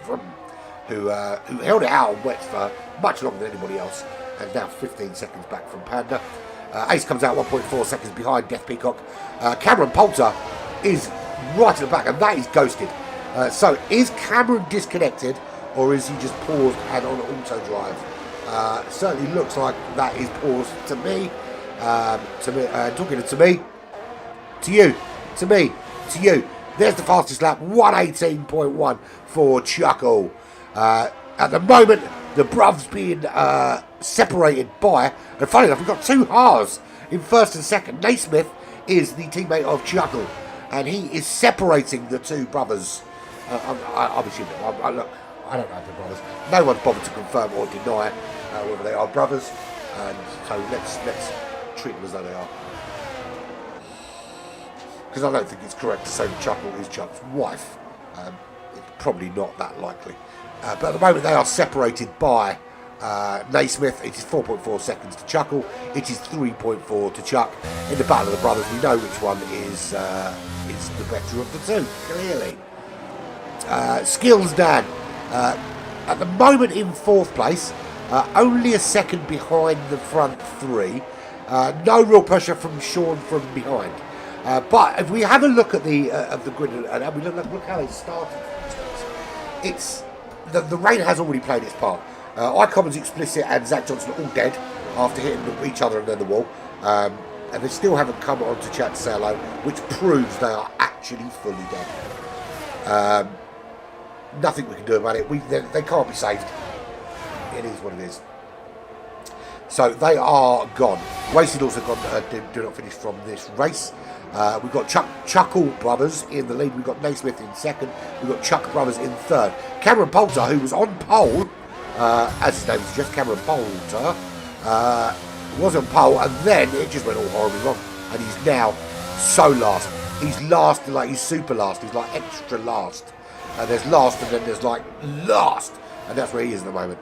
who held it out on wets for much longer than anybody else, and now 15 seconds back from Panda. Ace comes out 1.4 seconds behind Death Peacock. Cameron Poulter is right at the back, and that is ghosted. So is Cameron disconnected, or is he just paused and on auto drive? Certainly looks like that is paused to me. Talking to me, to you, to me, to you. There's the fastest lap, 118.1 for Chuckle. At the moment, the Bruvs being separated by, and funny enough, we've got 2 Haas in first and second. Naismith is the teammate of Chuckle, and he is separating the 2 brothers. I'm assuming, look, I don't know if they're brothers. No one's bothered to confirm or deny whether they are brothers, and so let's treat them as though they are. Because I don't think it's correct to say that Chuckle is Chuck's wife. It's probably not that likely. But at the moment they are separated by Naismith. It is 4.4 seconds to Chuckle. It is 3.4 to Chuck. In the Battle of the Brothers, we know which one is the better of the 2, clearly. Skills Dan, at the moment in 4th place, only a second behind the front 3. No real pressure from Sean from behind. But if we have a look at the grid and we look how they started, it's the rain has already played its part. iCommons, Explicit, and Zach Johnson are all dead after hitting each other and then the wall, and they still haven't come on to chat to say hello, which proves they are actually fully dead. Nothing we can do about it. They can't be saved. It is what it is. So they are gone. Wasted also gone, do not finish from this race. We've got Chuckle Brothers in the lead. We've got Naismith in second. We've got Chuck Brothers in third. Cameron Poulter, who was on pole, as his name suggests, Cameron Poulter, was on pole, and then it just went all horribly wrong. And he's now so last. He's last, like he's super last. He's like extra last. There's last, and then there's like last. And that's where he is at the moment.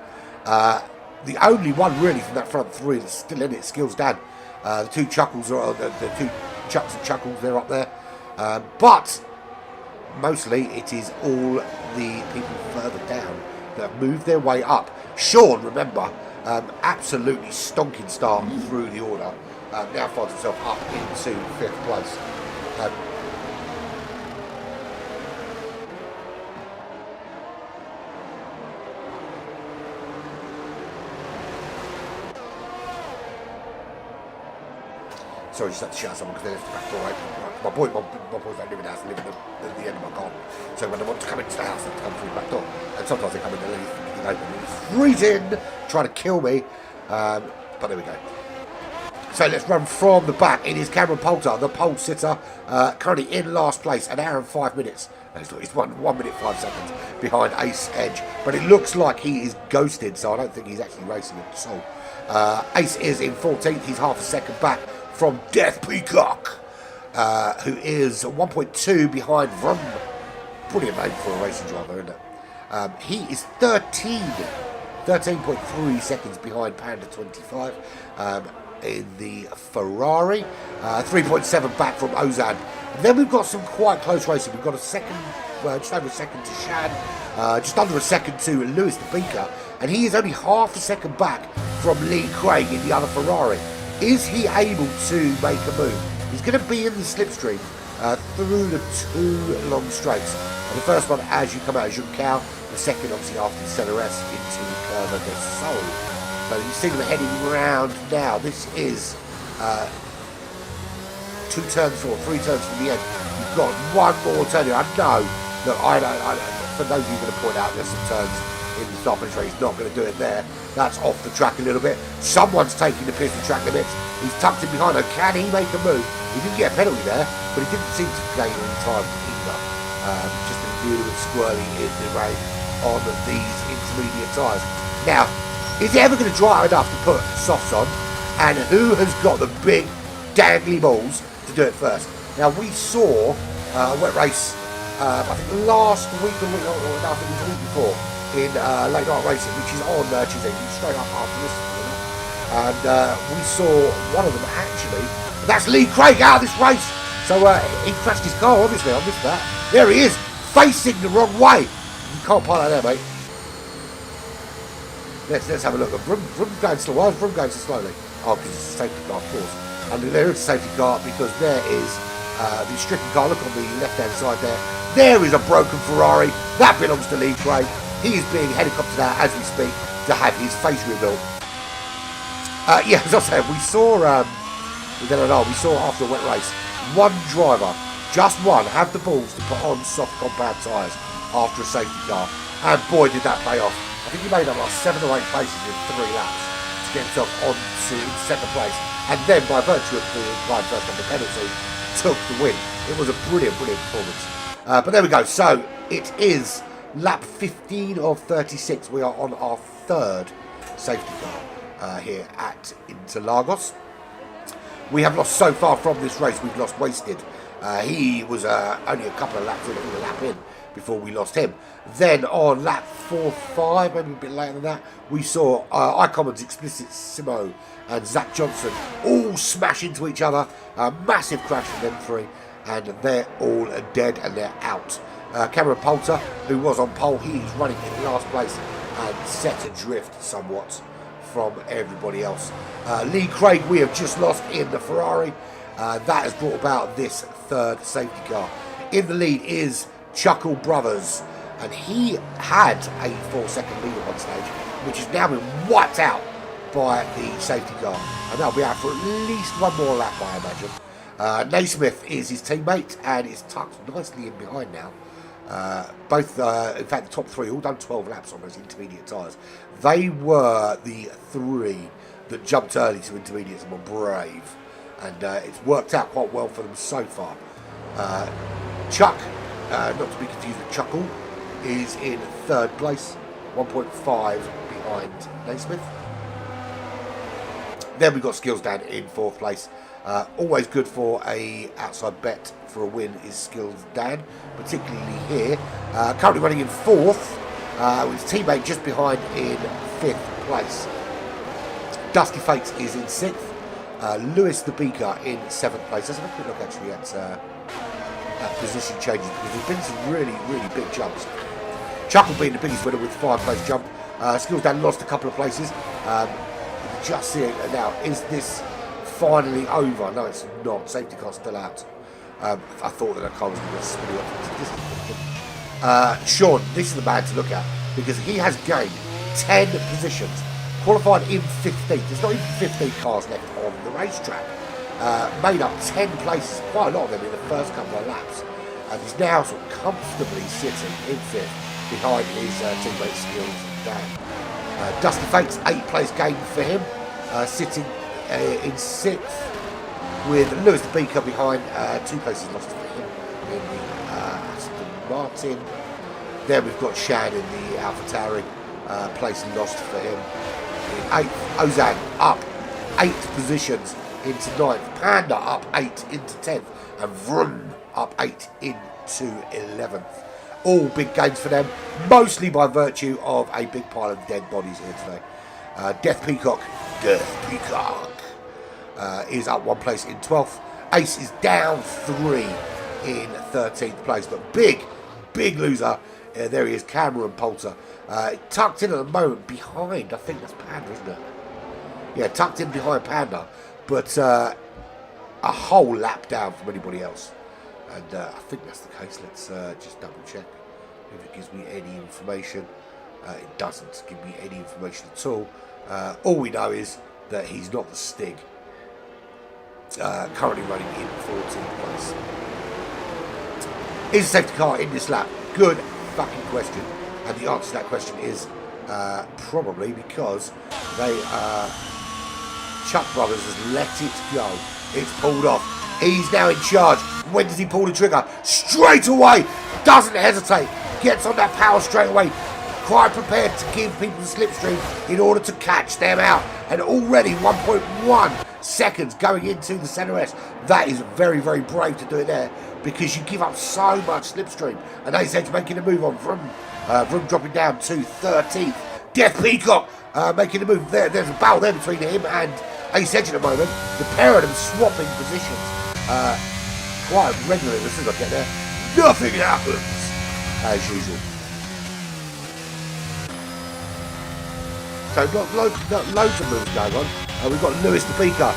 The only one really from that front three that's still in it, Skills Dan. The two Chuckles are the two Chucks and Chuckles, they're up there. But mostly it is all the people further down that have moved their way up. Sean, remember, absolutely stonking start through the order. Now finds himself up into 5th place. Sorry, just had to shout someone because they left the back door open. My boys don't live in the house, they live at the end of my garden. So when they want to come into the house, they have to come through the back door. And sometimes they come in and leave it open. It's freezing, trying to kill me. But there we go. So let's run from the back. It is Cameron Poulter, the pole sitter, currently in last place, 1 hour and 5 minutes. He's 1 minute 5 seconds behind Ace Edge. But it looks like he is ghosted, so I don't think he's actually racing at all. Ace is in 14th. He's half a second back from Death Peacock, who is 1.2 behind Vroom. Brilliant name for a racing driver, isn't it? He is 13.3 seconds behind Panda 25 in the Ferrari. 3.7 back from Ozan. And then we've got some quite close racing. We've got a second, just over a second to Shan, just under a second to Lewis the Beaker, and he is only half a second back from Lee Craig in the other Ferrari. Is he able to make a move? He's going to be in the slipstream through the 2 long straights. And the first one, as you come out, is Juncal. The second, obviously, after the Celeres into the Curva del Sol. So you see them heading round now. This is 2 turns for 3 turns from the end. You've got one more turn here. I know that for those of you going to point out there's some turns in the stop finish race, he's not going to do it there. That's off the track a little bit. Someone's taking the piss with track limits. He's tucked in behind her. Can he make a move? He didn't get a penalty there, but he didn't seem to gain any time either. Just a little bit squirrely in the rain on these intermediate tyres. Now, is he ever going to dry enough to put softs on? And who has got the big dangly balls to do it first? Now, we saw a wet race, I think last week, or I think it was the week before, in late night racing, which is on Tuesday, straight up after this, and we saw one of them actually. That's Lee Craig out of this race. So he crashed his car, obviously. I missed that. There he is, facing the wrong way. You can't park that there, mate. Let's have a look. Vroom going slow. Why is Vroom going so slowly? Oh, because it's a safety car, of course. And there is a safety car because there is the stricken car. Look on the left-hand side there. There is a broken Ferrari. That belongs to Lee Craig. He is being helicoptered out as we speak to have his face rebuilt. Yeah, as I said, we saw after a wet race, one driver, just one, have the balls to put on soft compound tyres after a safety car. And boy, did that pay off. I think he made up like 7 or 8 places in 3 laps to get himself onto second place. And then, by virtue of the implied first on the penalty, took the win. It was a brilliant, brilliant performance. But there we go. So, it is lap 15 of 36. We are on our 3rd safety car here at Interlagos. We have lost so far from this race. We've lost Wasted. He was only a couple of laps in, a lap in, before we lost him. Then on lap 4-5, maybe a bit later than that, we saw iCommons, Explicit Simo and Zach Johnson all smash into each other. A massive crash from them 3, and they're all dead and they're out. Cameron Poulter, who was on pole, he's running in last place and set adrift somewhat from everybody else. Lee Craig, we have just lost in the Ferrari. That has brought about this 3rd safety car. In the lead is Chuckle Brothers, and he had a 4-second lead at one stage, which has now been wiped out by the safety car, and that'll be out for at least one more lap, I imagine. Naismith is his teammate and is tucked nicely in behind now. Both, in fact, the top 3 all done 12 laps on those intermediate tyres. They were the 3 that jumped early to intermediates and were brave. And it's worked out quite well for them so far. Chuck, not to be confused with Chuckle, is in 3rd place, 1.5 behind Naismith. Then we've got Skills Dan in 4th place. Always good for a outside bet for a win is Skills Dan, particularly here. Currently running in 4th, with his teammate just behind in 5th place. Dusty Fates is in 6th. Lewis the Beaker in 7th place. Let's have a quick look actually at position changes, because there's been some really, really big jumps. Chuckle being the biggest winner with 5-place jump. Skills Dan lost a couple of places. Just seeing it now. Is this finally over? No, it's not. Safety car's still out. I thought that car was going to spin off. Sean, this is the man to look at, because he has gained 10 positions. Qualified in 15th. There's not even 15 cars left on the racetrack. Made up 10 places, quite a lot of them in the first couple of laps. And he's now sort of comfortably sitting in 5th behind his teammate Skills Dan. Dusty Fates, 8th-place gain for him, sitting in 6th, with Lewis the Beaker behind, 2 places lost for him in the Aston Martin. Then we've got Shan in the AlphaTauri, place lost for him. In 8th, Ozan up 8 positions into 9th, Panda up 8 into 10th, and Vroom up 8 into 11th. All big gains for them, mostly by virtue of a big pile of dead bodies here today. Death Peacock is up 1 place in 12th. Ace is down 3 in 13th place, but big loser. There he is, Cameron Poulter. Tucked in at the moment behind, I think that's Panda, isn't it? Yeah, tucked in behind Panda, but a whole lap down from anybody else. And I think that's the case. Let's just double check if it gives me any information. It doesn't give me any information at all. All we know is that he's not the Stig. Currently running in 14th place. Is a safety car in this lap? Good fucking question. And the answer to that question is probably because they Chuck Brothers has let it go. It's pulled off. He's now in charge. When does he pull the trigger? Straight away. Doesn't hesitate. Gets on that power straight away. Quite prepared to give people the slipstream in order to catch them out. And already 1.1 seconds going into the Centre S. That is very, very brave to do it there, because you give up so much slipstream. And AZ making a move on Vroom dropping down to 13th. Death Peacock making a move there. There's a battle there between him and Ace Edge at the moment. The pair of them swapping positions quite regularly as soon as I get there. Nothing happens as usual. So loads of moves going on. We've got Lewis the Beaker.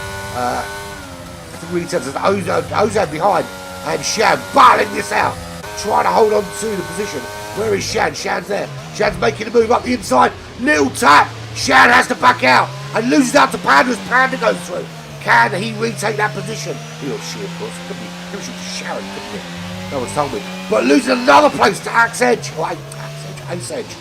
3 turns. Ozan behind, and Shan battling this out, trying to hold on to the position. Where is Shan? Shan's there. Shan's making a move up the inside. Little tap. Shan has to back out and loses out to Panda as Panda goes through. Can he retake that position? He'll see, of course. Couldn't he? He should shower, couldn't he? No one's told me. But losing another place to Axe Edge. Ace Edge.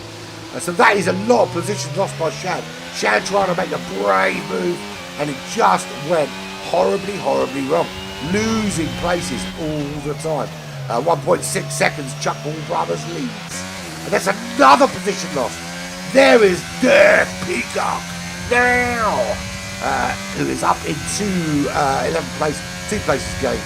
So that is a lot of positions lost by Shan. Shan trying to make a brave move, and it just went horribly, horribly wrong. Losing places all the time. 1.6 seconds, Chuck Brothers leads. And that's another position lost. There is Death Peacock now, who is up into 11th place, 2 places gained.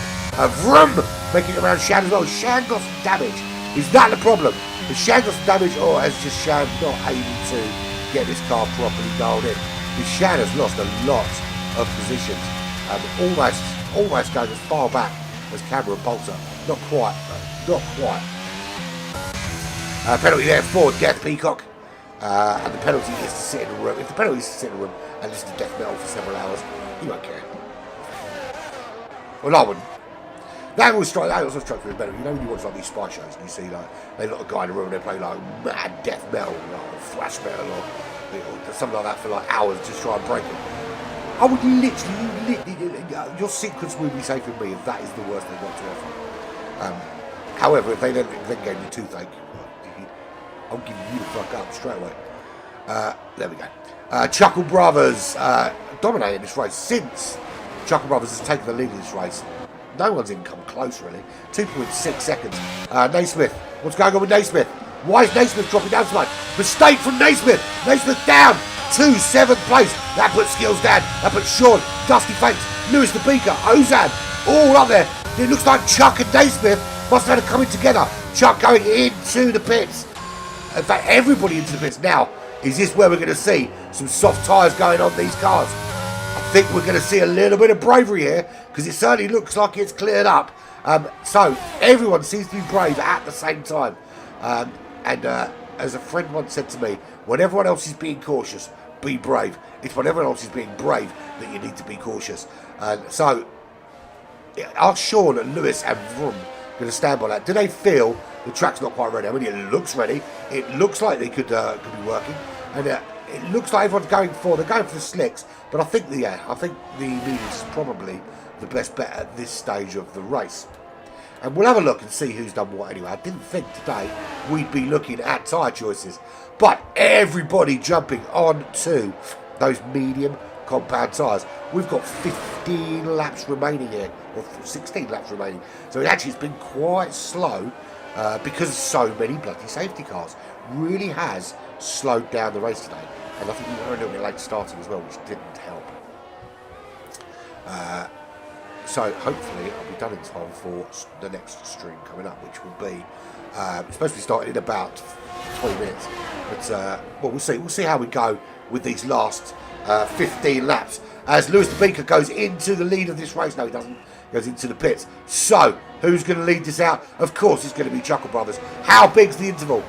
Vroom making it around Shan as well. Shan got some damage. Is that the problem? Has Shan got some damage, or has just Shan not able to get this car properly dialed in? Because Shan has lost a lot of positions. Almost going as far back as Cameron Bolter. Not quite, though. Not quite. Penalty there for Death Peacock. And the penalty is to sit in a room. If the penalty is to sit in a room and listen to death metal for several hours, you won't care. Well, I wouldn't. That also strikes me better. You know when you watch like these spy shows and you see like they got a guy in a room and they play like mad death metal, or thrash metal, or something like that for like hours just try and break it. I would literally, your sequence will be safe with me if that is the worst they've got to offer. However, if they then gave me toothache, I'll give you the fuck up straight away. There we go. Chuckle Brothers dominating this race since Chuckle Brothers has taken the lead in this race. No one's even come close, really. 2.6 seconds. Naismith. What's going on with Naismith? Why is Naismith dropping down so much? Mistake from Naismith. Naismith down to 7th place. That puts Skills down. That puts Sean, Dusty Fates, Lewis the Beaker, Ozan, all up there. It looks like Chuck and Naismith must have had it coming together. Chuck going into the pits. In fact, everybody into the pits now. Is this where we're going to see some soft tyres going on these cars? I think we're going to see a little bit of bravery here, because it certainly looks like it's cleared up. So everyone seems to be brave at the same time. As a friend once said to me, when everyone else is being cautious, be brave. It's when everyone else is being brave that you need to be cautious. So are Sean and Lewis and Vroom going to stand by that? Do they feel the track's not quite ready? I mean, it looks ready. It looks like they could be working, and it looks like everyone's going for the slicks. But I think the mediums is probably the best bet at this stage of the race. And we'll have a look and see who's done what anyway. I didn't think today we'd be looking at tyre choices, but everybody jumping on to those medium compound tyres. We've got 15 laps remaining here, or 16 laps remaining. So it actually has been quite slow because so many bloody safety cars. Really has slowed down the race today. And I think we were a little bit late starting as well, which didn't help. So hopefully I'll be done in time for the next stream coming up, which will be it's supposed to be starting in about 20 minutes. But well, we'll see. We'll see how we go with these last 15 laps. As Lewis the Beaker goes into the lead of this race. No, he doesn't. He goes into the pits. So who's going to lead this out? Of course, it's going to be Chuckle Brothers. How big's the interval?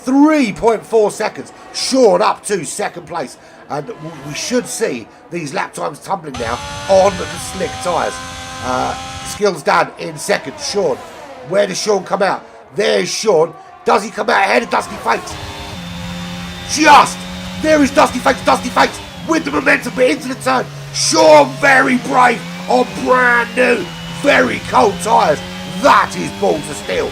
3.4 seconds. Sean up to 2nd place. And we should see these lap times tumbling now on the slick tyres. Skills down in 2nd. Sean. Where does Sean come out? There's Sean. Does he come out ahead of Dusty Fates? There is Dusty Fates. Dusty Fates with the momentum, but into the turn. Sean very brave on brand new, very cold tyres. That is balls of steel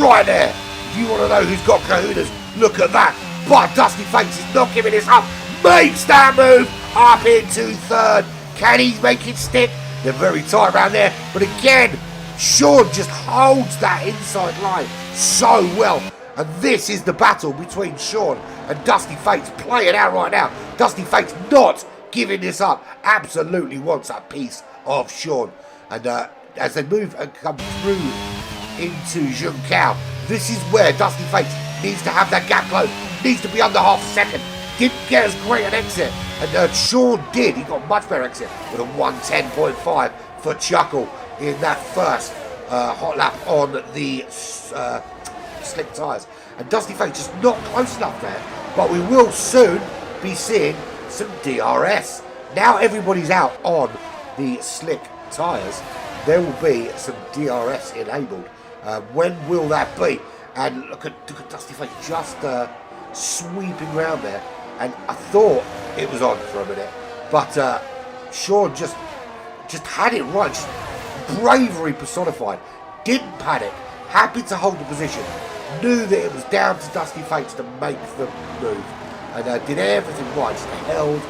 right there. If you want to know who's got kahunas, look at that. But Dusty Fates is not giving this up. Makes that move up into 3rd. Can he make it stick? They're very tight around there. But again, Sean just holds that inside line so well. And this is the battle between Sean and Dusty Fates playing out right now. Dusty Fates not giving this up. Absolutely wants a piece of Sean. And as they move and come through into Juncow, this is where Dusty Fates needs to have that gap closed. Needs to be under half a second. Didn't get as great an exit. And Sean did. He got much better exit with a 1:10.5 for Chuckle in that first hot lap on the slick tyres. And Dusty Fates just not close enough there. But we will soon be seeing some DRS. Now everybody's out on the slick tyres. There will be some DRS enabled. When will that be? And look at Dusty Fates just sweeping around there. And I thought it was on for a minute. But Sean just had it right. Just bravery personified. Didn't panic. Happy to hold the position. Knew that it was down to Dusty Fates to make the move. And did everything right. Just held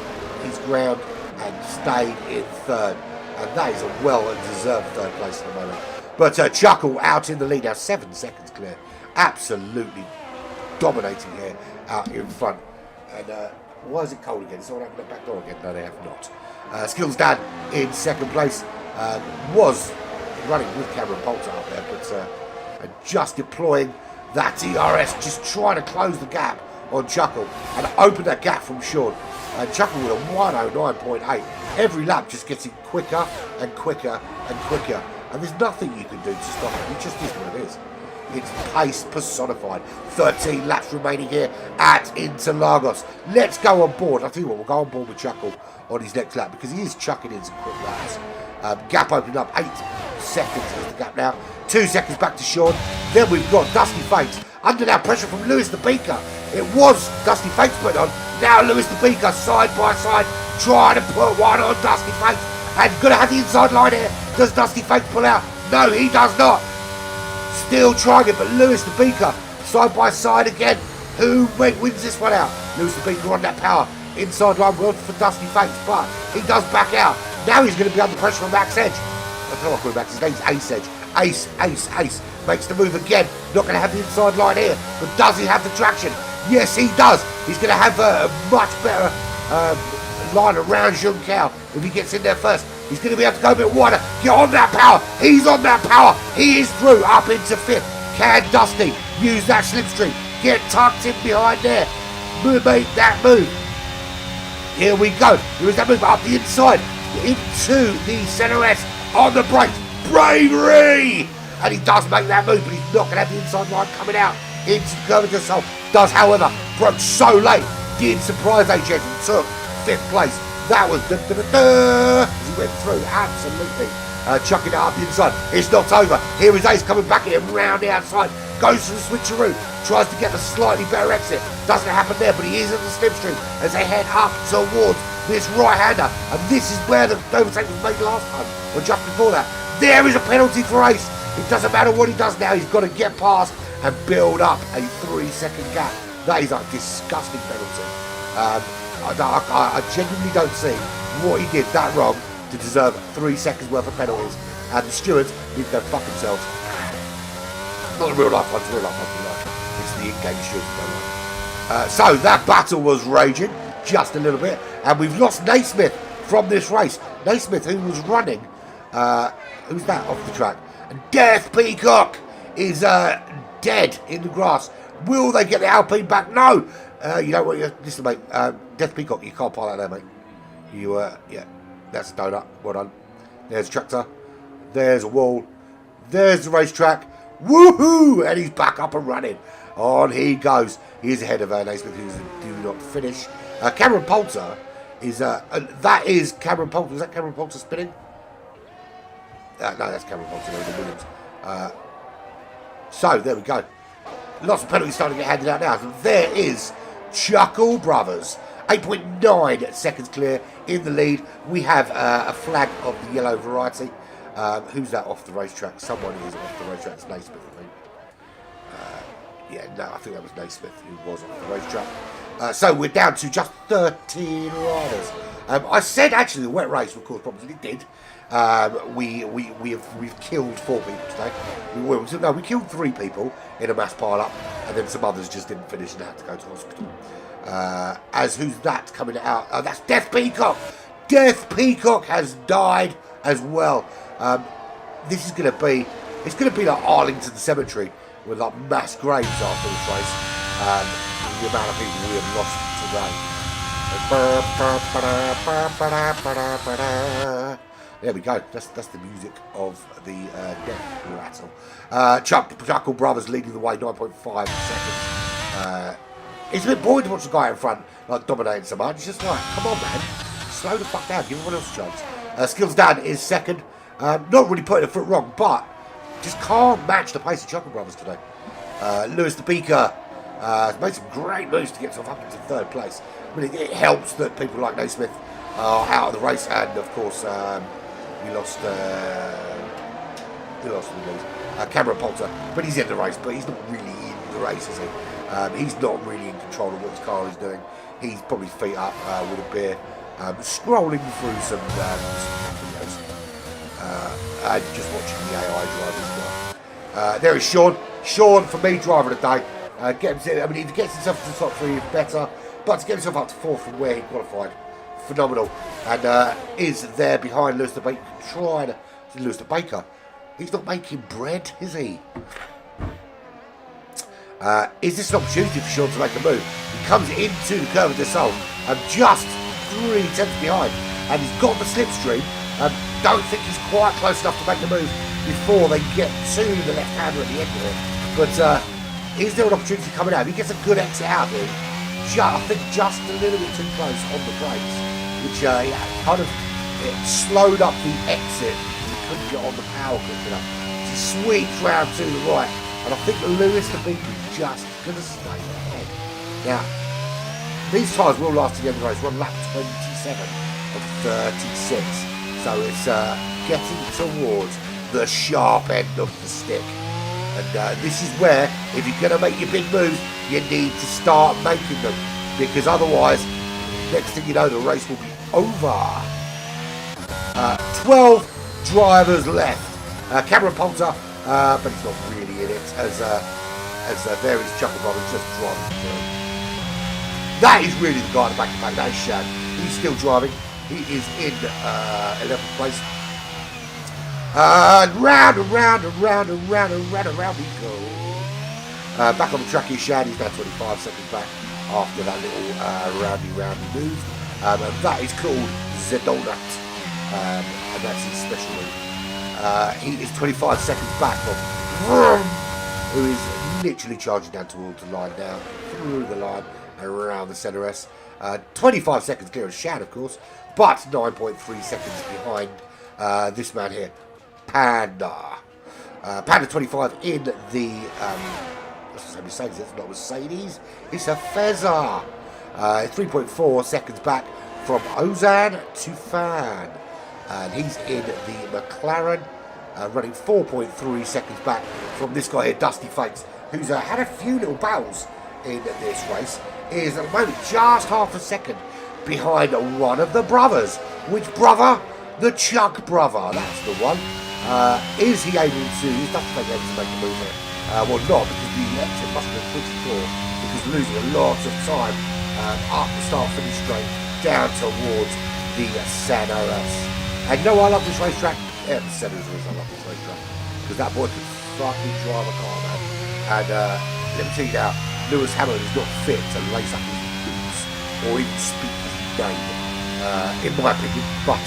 his ground and stayed in 3rd. And that is a well-deserved 3rd place at the moment. But Chuckle out in the lead now. 7 seconds clear. Absolutely dominating here out in front. And why is it cold again? Is someone opened the back door again? No, they have not. Skills Dad in 2nd place. Was running with Cameron Poulter up there, but just deploying that DRS, just trying to close the gap on Chuckle and open that gap from Sean. And Chuckle with a 109.8. Every lap just getting quicker and quicker and quicker. And there's nothing you can do to stop it. It just is what it is. It's pace personified. 13 laps remaining here at Interlagos. Let's go on board. I'll tell you what, we'll go on board with Chuckle on his next lap because he is chucking in some quick laps. Gap opening up. 8 seconds is the gap now. 2 seconds back to Sean. Then we've got Dusty Fates under now pressure from Lewis the Beaker. It was Dusty Fates put on. Now Lewis the Beaker side by side trying to put one on Dusty Fates. And gonna have the inside line here. Does Dusty Fates pull out? No, he does not. Still trying it, but Lewis the Beaker side by side again. Who wins this one out? Lewis the Beaker on that power. Inside line, well for Dusty Fates, but he does back out. Now he's going to be under pressure from Max Edge. I don't know what Max, his name's Ace Edge. Ace. Makes the move again. Not going to have the inside line here, but does he have the traction? Yes, he does. He's going to have a much better line around Jung Kao if he gets in there first. He's going to be able to go a bit wider. Get on that power. He's on that power. He is through up into 5th. Can Dusty use that slipstream? Get tucked in behind there. Make that move. Here we go. Here is that move up the inside into the centre S on the brakes. Bravery! And he does make that move, but he's not going to have the inside line coming out into the curve of the soul. Does, however, broke so late. Did surprise HX and took 5th place. That was as he went through. Absolutely. Chucking it up the inside. It's not over. Here is Ace coming back at him round the outside. Goes for the switcheroo. Tries to get the slightly better exit. Doesn't happen there, but he is at the slipstream as they head up towards this right-hander. And this is where the overtake was made last time, or just before that. There is a penalty for Ace. It doesn't matter what he does now. He's got to get past and build up a 3-second gap. That is a disgusting penalty. I genuinely don't see what he did that wrong to deserve 3 seconds worth of penalties. And the stewards need to go fuck themselves. Not the real life ones, real life ones. It's the in-game stewards. So that battle was raging just a little bit. And we've lost Naismith from this race. Naismith, who was running, who's that off the track? Death Peacock is dead in the grass. Will they get the Alpine back? No. You know what? Listen, mate. Death Peacock, you can't pile that there, mate. You, yeah, that's a donut. Well done. There's a tractor. There's a wall. There's the racetrack. Woohoo! And he's back up and running. On he goes. He's ahead of Naismith, who's do not finish. Cameron Poulter is that is Cameron Poulter. Is that Cameron Poulter spinning? No, that's Cameron Poulter over the Williams. So there we go. Lots of penalties starting to get handed out now. So there is Chuckle Brothers. 8.9 seconds clear in the lead. We have a flag of the yellow variety. Who's that off the racetrack? Someone is off the racetrack. It's Naismith, I think. Yeah, no, I think that was Naismith who was off the racetrack. So we're down to just 13 riders. I said actually the wet race would cause problems, and it did. We've killed 4 people today. We killed 3 people in a mass pile-up, and then some others just didn't finish and had to go to hospital. As who's that coming out? That's Death Peacock. Death Peacock has died as well. This is going to be, it's going to be like Arlington Cemetery with like mass graves after this race. The amount of people we have lost today. There we go. That's the music of the death rattle. Chuckle Brothers leading the way, 9.5 seconds. It's a bit boring to watch the guy in front like dominating so much. It's just like, come on, man, slow the fuck down. Give everyone else a chance. Skills Dan is second. Not really putting a foot wrong, but just can't match the pace of Chuckle Brothers today. Lewis the Beaker has made some great moves to get himself up into 3rd place. I mean, it helps that people like Naismith are out of the race, and of course we lost Cameron Poulter, but he's in the race, but he's not really in the race, is he? He's not really in control of what his car is doing. He's probably feet up with a beer, scrolling through some videos, and just watching the AI drive as well. There is Sean. Sean, for me, driver of the day. If he gets himself to the top 3, better, but to get himself up to 4th from where he qualified, phenomenal. And is there behind Lewis the Baker, trying to Lewis the Baker. He's not making bread, is he? Is this an opportunity for Sean to make a move? He comes into the curve of the soul and just 3/10 behind, and he's got the slipstream. Don't think he's quite close enough to make the move before they get to the left-hander at the end of it. But is there an opportunity coming out? If he gets a good exit out here, I think just a little bit too close on the brakes, which kind of slowed up the exit. He couldn't get on the power quick enough. He sweeps round to the right, and I think Lewis the Beaker is just going to stay ahead. Now, these tyres will last to the end of the race. We're on lap 27 of 36, so it's getting towards the sharp end of the stick. And this is where, if you're going to make your big moves, you need to start making them. Because otherwise, next thing you know, the race will be over. 12 drivers left. Cameron Poulter, but he's not really in it, as there is Chuckle Brothers just driving through. That is really the guy in the back of the pack. That is Shad. He's still driving. He is in 11th place. Round and round and round and round and round and round we go. Back on the track is Shad. He's now 25 seconds back after that little roundy move. And that is called the Donut. And that's his special move. He is 25 seconds back from Vroom, who is literally charging down towards the line now, through the line, around the centre S. 25 seconds clear of Shad, of course, but 9.3 seconds behind this man here, Panda. Panda 25 in the, what's the Mercedes? It's not Mercedes, it's a Fezzer. 3.4 seconds back from Ozan to Fan. And he's in the McLaren, running 4.3 seconds back from this guy here, Dusty Fakes, who's had a few little battles in this race. Is at the moment just half a second behind one of the brothers. Which brother? The Chuck brother. That's the one. Is he able to? Is Dusty Fakes able to make a move here? Well, not, because the exit must have been pretty poor, because losing a lot of time up the start-finish straight down towards the Sanoras. And you know I love this racetrack? Yeah, the Sanoras, I love this racetrack, because that boy can fucking drive a car, man. And let me tell you now, Lewis Hamilton is not fit to lace up his boots or even speak his name, in my opinion. But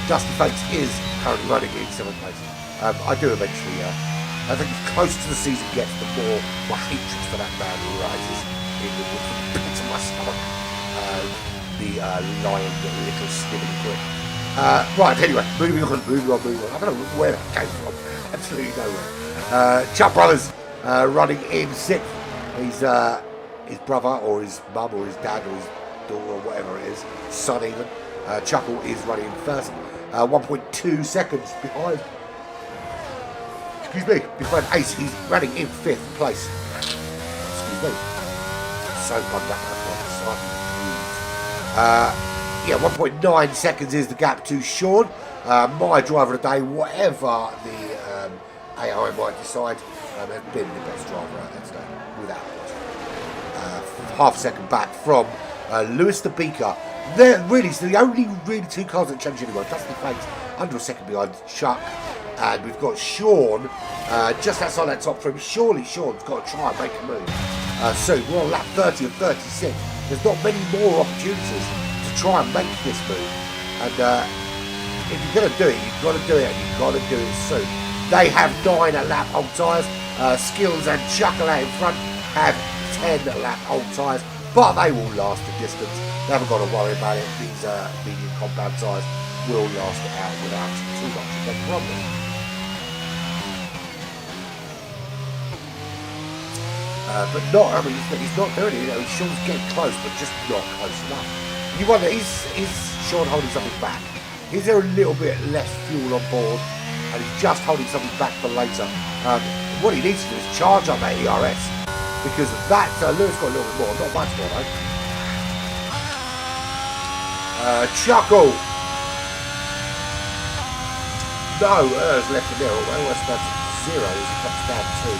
Dusty Fakes is currently running in 7th place. I do eventually, I think the closer to the season gets, the more my hatred for that man rises in the pit of my stomach. The lion, the little sniveling prick. Right, anyway, moving on. I don't know where that came from. Absolutely nowhere. Chuck Brothers running in 6th. He's his brother or his mum or his dad or his daughter or whatever it is, son even. Chuckle is running in 1st. 1.2 seconds behind. Excuse me, behind Ace. He's running in 5th place. Excuse me. So bummed out. Yeah, 1.9 seconds is the gap to Sean. My driver of the day, whatever the AI might decide, has been the best driver out there today, without question. Half a second back from Lewis the Beaker. They're really, so the only really two cars that change anyway. Dusty Fakes under a second behind Chuck. And we've got Sean just outside that top 3. Surely Sean's got to try and make a move. So we're on lap 30 and 36. There's not many more opportunities to try and make this move. And if you're going to do it, you've got to do it, and you've got to do it soon. They have 9 lap old tyres. Skills and Chuckle out in front have 10 lap old tyres, but they will last the distance. They haven't got to worry about it. These medium compound tyres will last it out without too much of a problem. But not, I mean, he's not doing it. You know, Sean's getting close, but just not close enough. You wonder, is Sean holding something back? Is there a little bit less fuel on board, and he's just holding something back for later? What he needs to do is charge up that ERS, because that Lewis got a little bit more, not much more though. Chuckle. No, it's left in there. Well, that's 0 as it comes down to.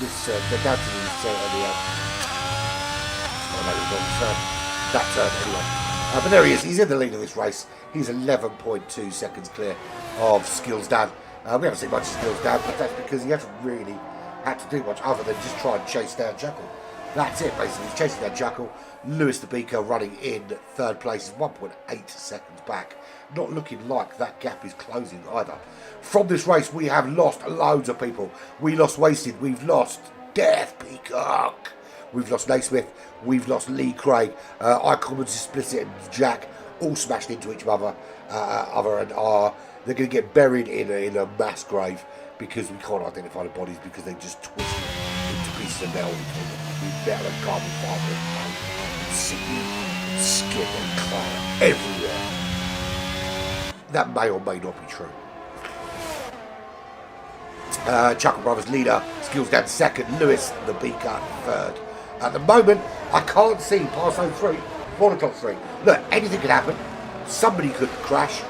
They're down to that turn anyway. But there he is. He's in the lead of this race. He's 11.2 seconds clear of Skills Dan. We haven't seen much of Skills Dan, but that's because he hasn't really had to do much other than just try and chase down Chuckle. That's it, basically. He's chasing down Chuckle. Lewis the Beaker running in 3rd place is 1.8 seconds back. Not looking like that gap is closing either. From this race, we have lost loads of people. We lost Wasted. We've lost Death Peacock. We've lost Naismith. We've lost Lee Craig. Icon, Explicit and Jack all smashed into each other. And are they're going to get buried in a mass grave because we can't identify the bodies because they just twisted into pieces of metal. Metal and carbon fibre and sinew, skin and clay everywhere. That may or may not be true. Chuckle Brothers leader, Skills Dan second, Lewis the Beaker third. At the moment, I can't see past 03, 4 o'clock 3. Look, anything could happen. Somebody could crash,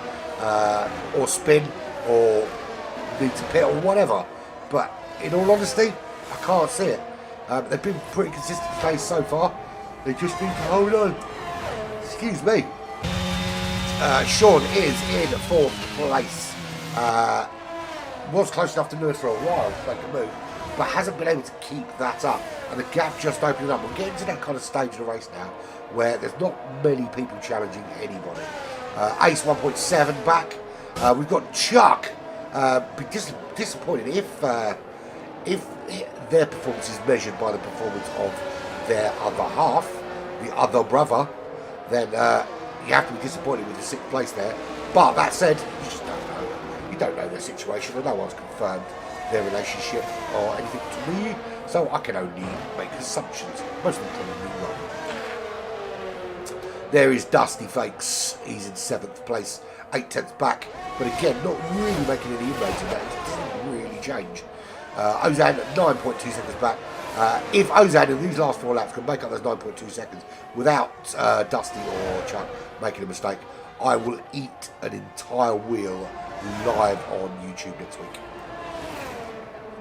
or spin, or need to pit, or whatever. But in all honesty, I can't see it. They've been pretty consistent pace so far. They just need to hold on. Excuse me. Sean is in 4th place. Was close enough to Lewis for a while to make a move, but hasn't been able to keep that up. And the gap just opening up. We're getting to that kind of stage of the race now where there's not many people challenging anybody. Ace 1.7 back. We've got Chuck. Be disappointed if their performance is measured by the performance of their other half, the other brother, then you have to be disappointed with the 6th place there. But that said, you just don't know. You don't know their situation, and no one's confirmed their relationship or anything to me, so I can only make assumptions. Most of them probably wrong. There is Dusty Fakes. He's in 7th place, 8/10 back, but again, not really making any inroads in that. It doesn't really change. Ozan at 9.2 seconds back. If Ozan in these last 4 laps can make up those 9.2 seconds without Dusty or Chuck making a mistake, I will eat an entire wheel live on YouTube next week.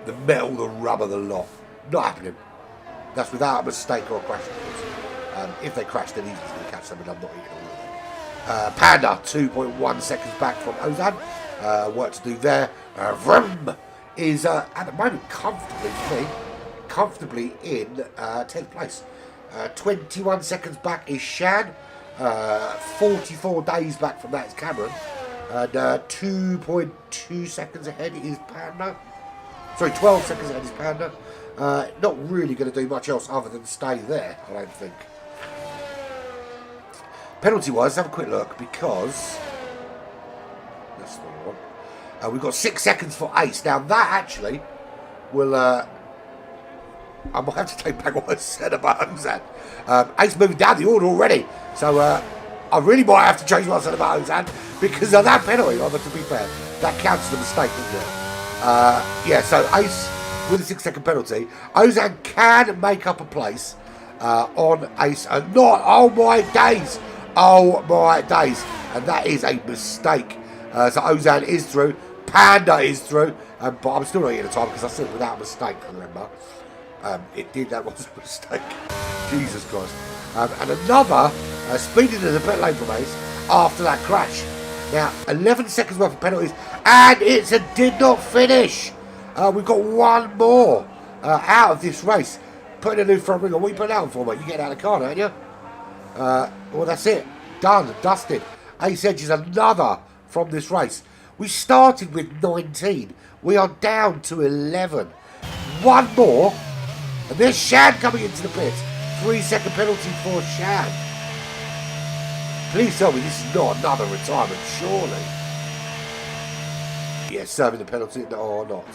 The metal, the rubber, the lot. Not happening. That's without a mistake or a crash, of course. If they crash, then he's going to catch them, and I'm not eating all of them. Panda, 2.1 seconds back from Ozan. Work to do there. Vroom is, at the moment, comfortably in 10th place. 21 seconds back is Shan. 44 days back from that is Cameron. And 2.2 seconds ahead is Panda. Sorry, 12 seconds ahead is Panda. Not really going to do much else other than stay there, I don't think. Penalty-wise, have a quick look, because that's the one. We've got 6 seconds for Ace. Now, that actually will... I might have to take back what I said about Ozan. Ace moving down the order already. So, I really might have to change what I said about Ozan, because of that penalty, although to be fair, that counts as a mistake, doesn't it? Yeah, so Ace with a 6-second penalty. Ozan can make up a place on Ace, and not, oh my days, and that is a mistake. So Ozan is through, Panda is through, but I'm still not getting the time because I said without a mistake, remember. That was a mistake. Jesus Christ. And another speeding in the pit lane from Ace after that crash. Now, 11 seconds worth of penalties, and it's a did not finish. We've got one more out of this race. Putting a new front ring on. What are you putting that on for, mate? You get out of the car, don't you? Well, that's it. Done. Dusted. Ace Edge is another from this race. We started with 19. We are down to 11. One more. And there's Shan coming into the pits. 3-second penalty for Shan. Please tell me this is not another retirement, surely. Yeah, serving the penalty or not.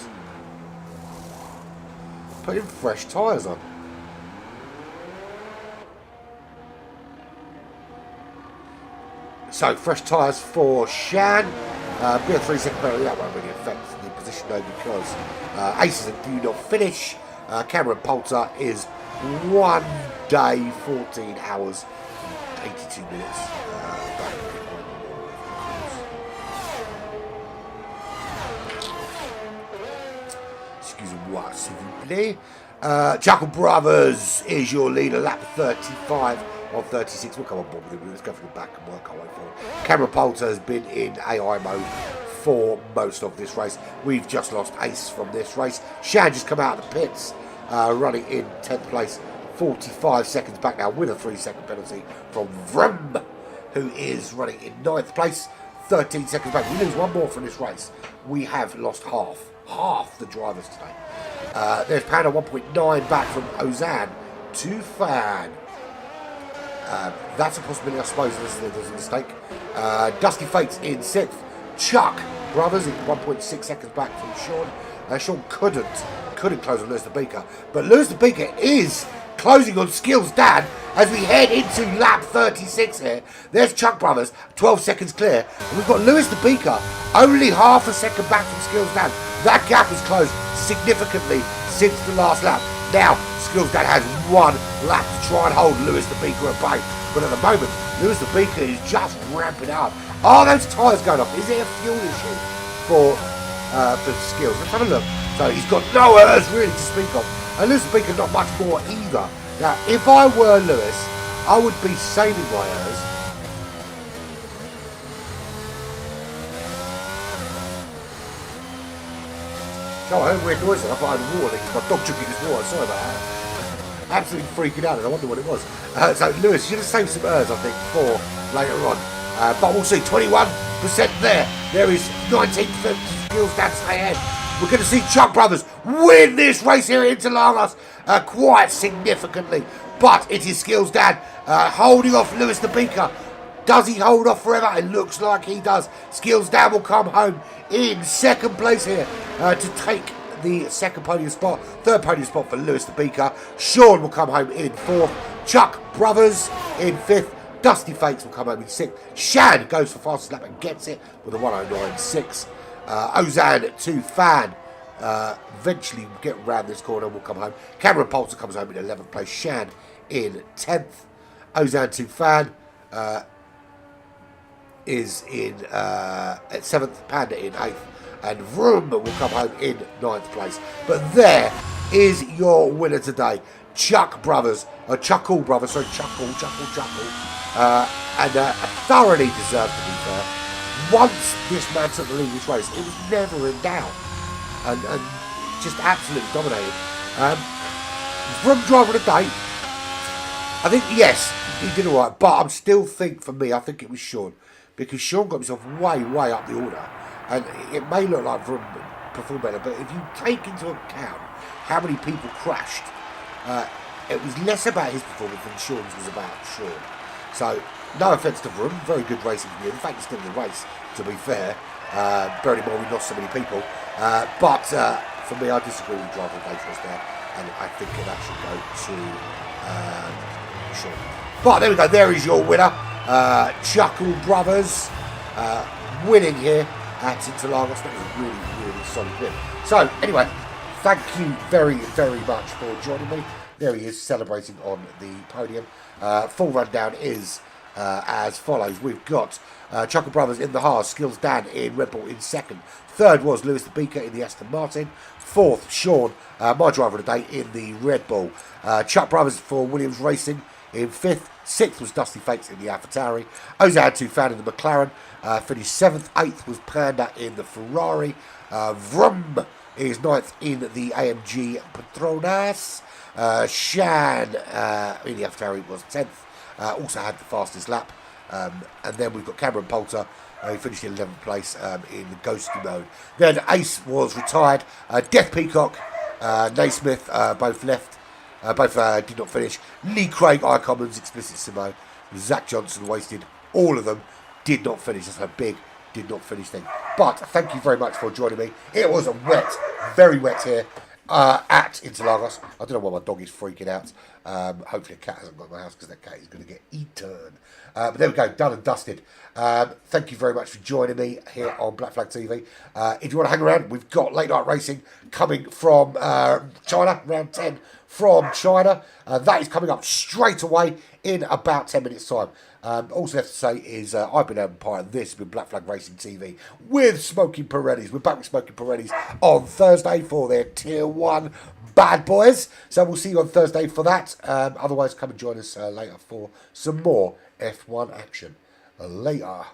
Putting fresh tyres on. So, fresh tyres for Shan. Be a 3-second penalty. That won't really affect the position though, because Aces do not finish. Cameron Poulter is 1 day, 14 hours, 82 minutes. Excusez-moi, s'il vous plaît. Chuckle Brothers is your leader, lap 35 of 36. We'll come on board with him. Let's go from the back and work our way forward. Cameron Poulter has been in AI mode for most of this race. We've just lost Ace from this race. Shan just come out of the pits, running in 10th place, 45 seconds back now with a 3-second penalty from Vroom, who is running in 9th place, 13 seconds back. We lose one more from this race. We have lost half the drivers today. There's Panda 1.9 back from Ozan to Fan. That's a possibility, I suppose, unless there's a mistake. Dusty Fates in 6th. Chuck Brothers in 1.6 seconds back from Sean. Sean couldn't close on Lewis the Beaker, but Lewis the Beaker is closing on Skills Dan as we head into lap 36 here. There's Chuck Brothers, 12 seconds clear, and we've got Lewis the Beaker only half a second back from Skills Dan. That gap is closed. significantly since the last lap. Now, Skills Dad has one lap to try and hold Lewis the Beaker at bay. But at the moment, Lewis the Beaker is just ramping up. Are those tyres going off? Is it a fuel issue for Skills? Let's have a look. So he's got no errors really to speak of. And Lewis the Beaker not much more either. Now, if I were Lewis, I would be saving my errors. Oh, I heard weird noises. I thought I had water. My dog drinking his water. Sorry about that. Absolutely freaking out, and I wonder what it was. So Lewis, you're going to save some errors, I think, for later on. But we'll see. 21% there. There is 19% Skills Dad stay ahead. We're going to see Chuck Brothers win this race here at Interlagos quite significantly. But it is Skills Dad holding off Lewis the Beaker. Does he hold off forever? It looks like he does. Skills Dad will come home in second place here to take the second podium spot. Third podium spot for Lewis the Beaker. Sean will come home in fourth. Chuck Brothers in fifth. Dusty Fakes will come home in sixth. Shan goes for fastest lap and gets it with a 109.6. Ozan 2 Fan eventually get round this corner and will come home. Cameron Poulter comes home in 11th place. Shan in 10th. Ozan 2 Fan is in at 7th, Panda in 8th, and Vroom will come home in 9th place. But there is your winner today, Chuckle Brothers, and thoroughly deserved, to be fair. Once this man took the lead in this race, it was never in doubt, and just absolutely dominated. Vroom driver of the day, I think, yes, he did all right, but I still think, for me, I think it was Sean. Because Sean got himself way up the order. And it may look like Vroom performed better, but if you take into account how many people crashed, it was less about his performance than Sean's was about Sean. So, no offence to Vroom, very good racing for you. In fact, he's still in the race, to be fair. Bearing in mind we lost so many people. But for me, I disagree with driver of the day choice there. And I think that should go to Sean. But there we go, there is your winner. Chuckle Brothers winning here at Interlagos. That was a really solid win. So anyway, thank you very much for joining me. There he is, celebrating on the podium. Full rundown is as follows. We've got Chuckle Brothers in the Haas, Skills Dan in Red Bull in second. Third was Lewis the Beaker in the Aston Martin. Fourth, Sean, my driver of the day, in the Red Bull. Chuck Brothers for Williams Racing in fifth. Sixth was Dusty Fakes in the AlphaTauri. Ozad 2 Fan in the McLaren. Finished seventh. Eighth was Panda in the Ferrari. Vroom is ninth in the AMG Petronas. Shan in the AlphaTauri was 10th. Also had the fastest lap. And then we've got Cameron Poulter. He finished in 11th place in the ghosty mode. Then Ace was retired. Death Peacock, Naismith, both left. Both did not finish. Lee Craig, iCommons, Explicit Simo, Zach Johnson wasted. All of them did not finish. That's a big did not finish thing. But thank you very much for joining me. It was a wet, very wet here at Interlagos. I don't know why my dog is freaking out. Hopefully a cat hasn't got in my house because that cat is going to get eaten. But there we go, done and dusted. Thank you very much for joining me here on Black Flag TV. If you want to hang around, we've got late night racing coming from China, round 10 from China. That is coming up straight away in about 10 minutes time. Also have to say is I've been able to part of this with Black Flag Racing TV with Smoking Pirellis. We're back with Smoking Pirellis on Thursday for their Tier 1 bad boys. So we'll see you on Thursday for that. Otherwise, come and join us later for some more F1 action. Later.